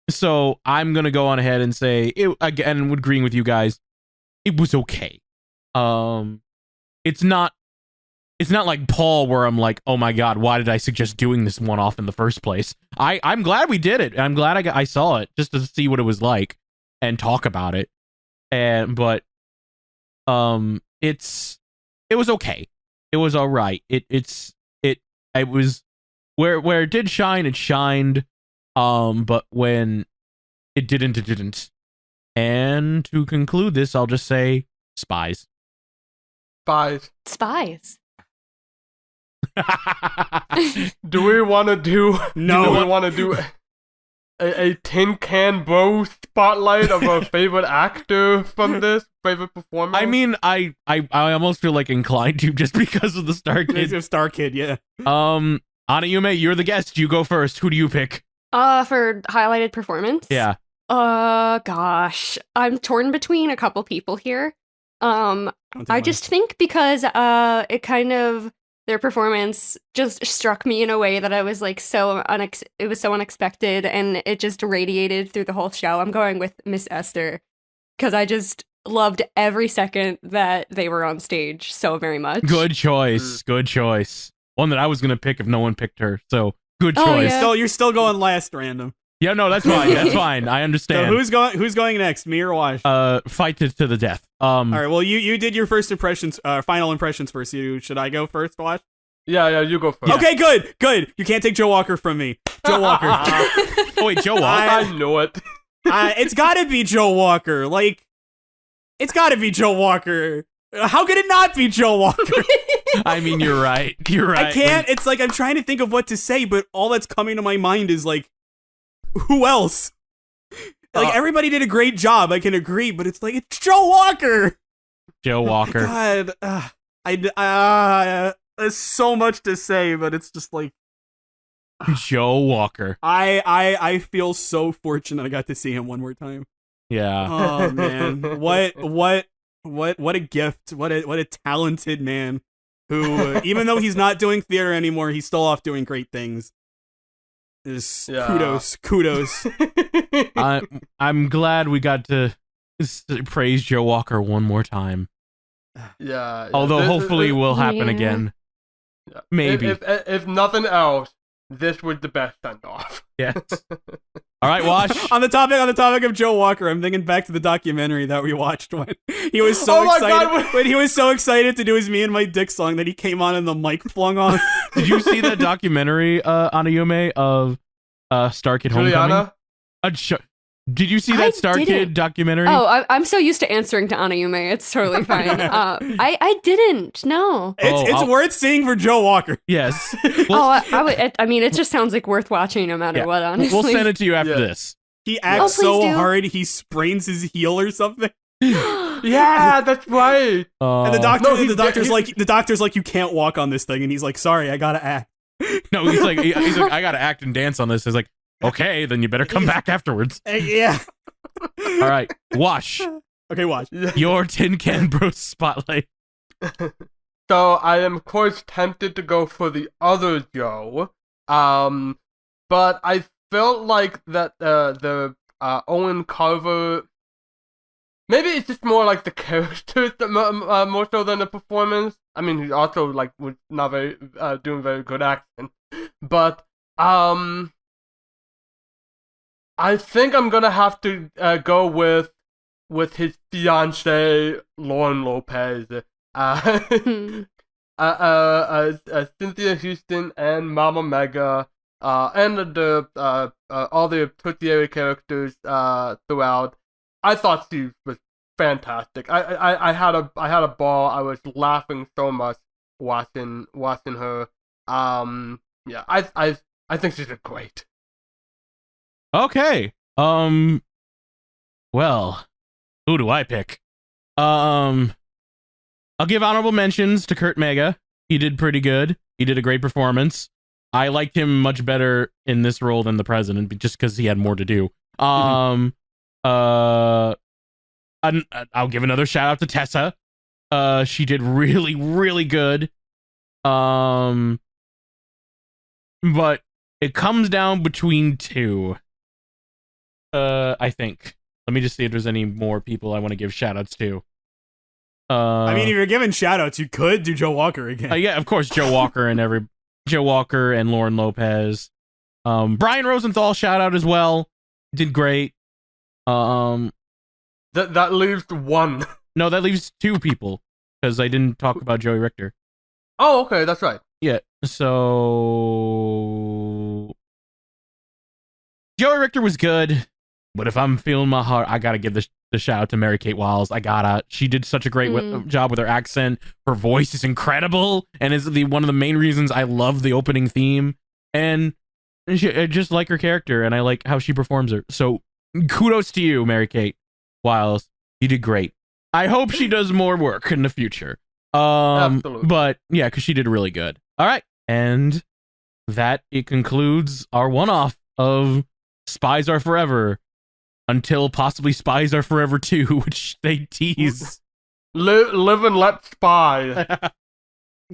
so I'm gonna go on ahead and say it again, agreeing with you guys, it was okay. It's not like Paul where I'm like, oh my god, why did I suggest doing this one off in the first place? I'm glad we did it. I'm glad I saw it just to see what it was like and talk about it. But it was okay. It was all right. It was where it did shine, it shined. But when it didn't, it didn't. And to conclude this, I'll just say Spies. Spies. Do we want to do? No. Do we want to do a tin can bro spotlight of our favorite actor from this favorite performer? I mean, I almost feel like inclined to just because of the StarKid. StarKid, yeah. Anayume, you're the guest. You go first. Who do you pick? For highlighted performance? Yeah. Gosh. I'm torn between a couple people here. I just think because it kind of, their performance just struck me in a way that I was like it was so unexpected, and it just radiated through the whole show. I'm going with Miss Esther because I just loved every second that they were on stage so very much. Good choice. Good choice. One that I was gonna pick if no one picked her. So good choice. Oh, yeah. You're still going last, random. Yeah, no, that's fine. That's fine. I understand. So who's going next? Me or Wash? Fight it to the death. All right. Well, you did your first impressions, final impressions first. Should I go first, Wash? Yeah, you go first. Okay, good. You can't take Joe Walker from me. Joe Walker. Oh wait, Joe Walker. I know it. It's got to be Joe Walker. Like, it's got to be Joe Walker. How could it not be Joe Walker? I mean, you're right. You're right. I can't. It's like I'm trying to think of what to say, but all that's coming to my mind is like, who else? Like, everybody did a great job, I can agree, but it's like, it's Joe Walker! Joe Walker. God, there's so much to say, but it's just like... Joe Walker. I feel so fortunate I got to see him one more time. Yeah. Oh, man. What a gift. What a talented man who, even though he's not doing theater anymore, he's still off doing great things. Kudos. I'm glad we got to praise Joe Walker one more time. Yeah. Although hopefully will happen again. Yeah. Maybe. If nothing else, this was the best send off. Yes. All right, Wash. on the topic of Joe Walker, I'm thinking back to the documentary that we watched when he was so excited. When he was so excited to do his "Me and My Dick" song that he came on and the mic flung on. Did you see that documentary, Anayume, of StarKid Homecoming? Did you see that StarKid documentary? Oh, I'm so used to answering to Anayume. It's totally fine. I didn't. No. It's worth seeing for Joe Walker. Yes. Well, I mean, it just sounds like worth watching no matter what, honestly. We'll send it to you after this. He acts so hard, he sprains his heel or something. Yeah, that's right. And the doctor's like, you can't walk on this thing. And he's like, sorry, I gotta act. No, he's like, I gotta act and dance on this. He's like, okay, then you better come back afterwards. Yeah. All right, Wash. Okay, Wash. Your Tin Can Bros Spotlight. So I am, of course, tempted to go for the other Joe. But I felt like that the Owen Carver... Maybe it's just more like the characters that more so than the performance. I mean, he also like was not very doing very good acting. But I think I'm gonna have to go with his fiancée Lauren Lopez, Cynthia Houston and Mama Mega, and the all the tertiary characters throughout. I thought she was fantastic. I had a ball. I was laughing so much watching her. Yeah, I think she did great. Okay. Well, who do I pick? I'll give honorable mentions to Kurt Mega. He did pretty good. He did a great performance. I liked him much better in this role than the president, just because he had more to do. I'll give another shout out to Tessa. She did really, really good. But it comes down between two. I think. Let me just see if there's any more people I want to give shout outs to. I mean, if you're giving shout outs, you could do Joe Walker again. Yeah, of course, Joe Walker and Lauren Lopez. Brian Rosenthal shout out as well. Did great. That leaves one. No, that leaves two people because I didn't talk about Joey Richter. Oh, okay, that's right. Yeah, so Joey Richter was good, but if I'm feeling my heart, I gotta give the shout out to Mary Kate Wiles. She did such a great job with her accent. Her voice is incredible, and is one of the main reasons I love the opening theme. And I just like her character, and I like how she performs her. So kudos to you, Mary Kate Wiles. You did great. I hope she does more work in the future. Absolutely. But yeah, because she did really good. All right, and it concludes our one-off of Spies Are Forever, until possibly Spies Are Forever 2, which they tease. Live and let spy.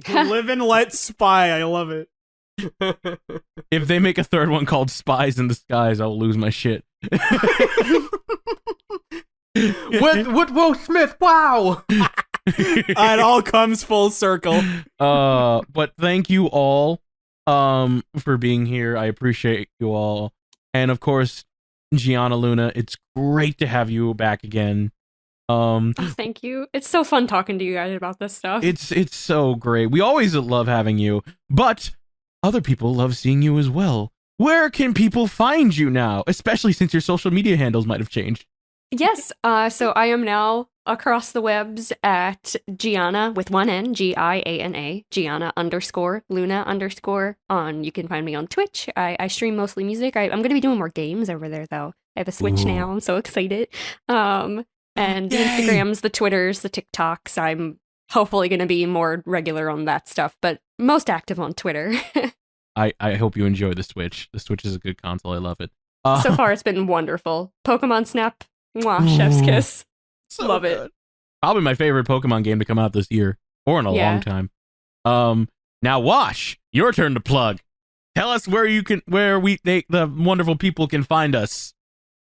Live and let spy. I love it. If they make a third one called Spies in the Skies, I'll lose my shit. with Will Smith, wow. It all comes full circle. But thank you all for being here. I appreciate you all. And of course, Gianna Luna, it's great to have you back again. Thank you. It's so fun talking to you guys about this stuff. It's so great. We always love having you, but other people love seeing you as well. Where can people find you now, especially since your social media handles might have changed? Yes, so I am now across the webs at Gianna with one N, Giana, Gianna _Luna_ on. You can find me on Twitch. I stream mostly music. I'm going to be doing more games over there though. I have a Switch now. I'm so excited. And the Instagrams, the Twitters, the TikToks. I'm hopefully going to be more regular on that stuff, but most active on Twitter. I hope you enjoy the Switch. The Switch is a good console. I love it. So far, it's been wonderful. Pokemon Snap, mwah, chef's kiss. So Love good. it. Probably my favorite Pokemon game to come out this year, or in a long time. Now, Wash, your turn to plug. Tell us where the wonderful people can find us.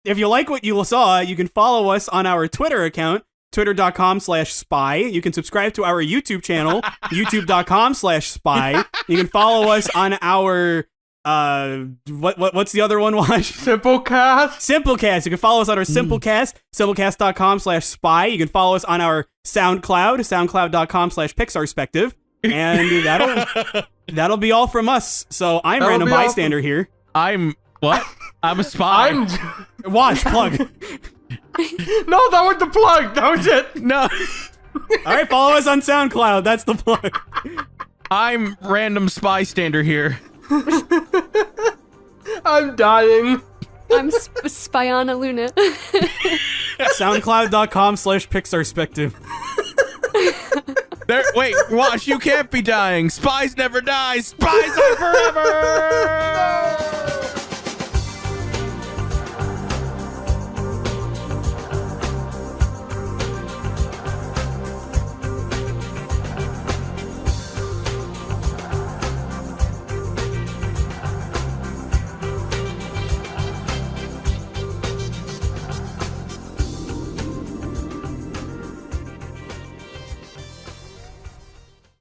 If you like what you saw, you can follow us on our Twitter account, twitter.com/spy. You can subscribe to our YouTube channel, youtube.com/spy. You can follow us on our what's the other one, Wash? Simplecast. You can follow us on our Simplecast, simplecast.com/spy. You can follow us on our SoundCloud, soundcloud.com/pixarspective. And that'll be all from us. So I'm Random Bystander here. I'm what? I'm a spy. Wash, plug. No, that was the plug. That was it. No. All right, follow us on SoundCloud. That's the plug. I'm Random Spy Stander here. I'm dying. I'm Spyana Luna. SoundCloud.com/pixarspective. Wait, Wash, you can't be dying. Spies never die. Spies are forever.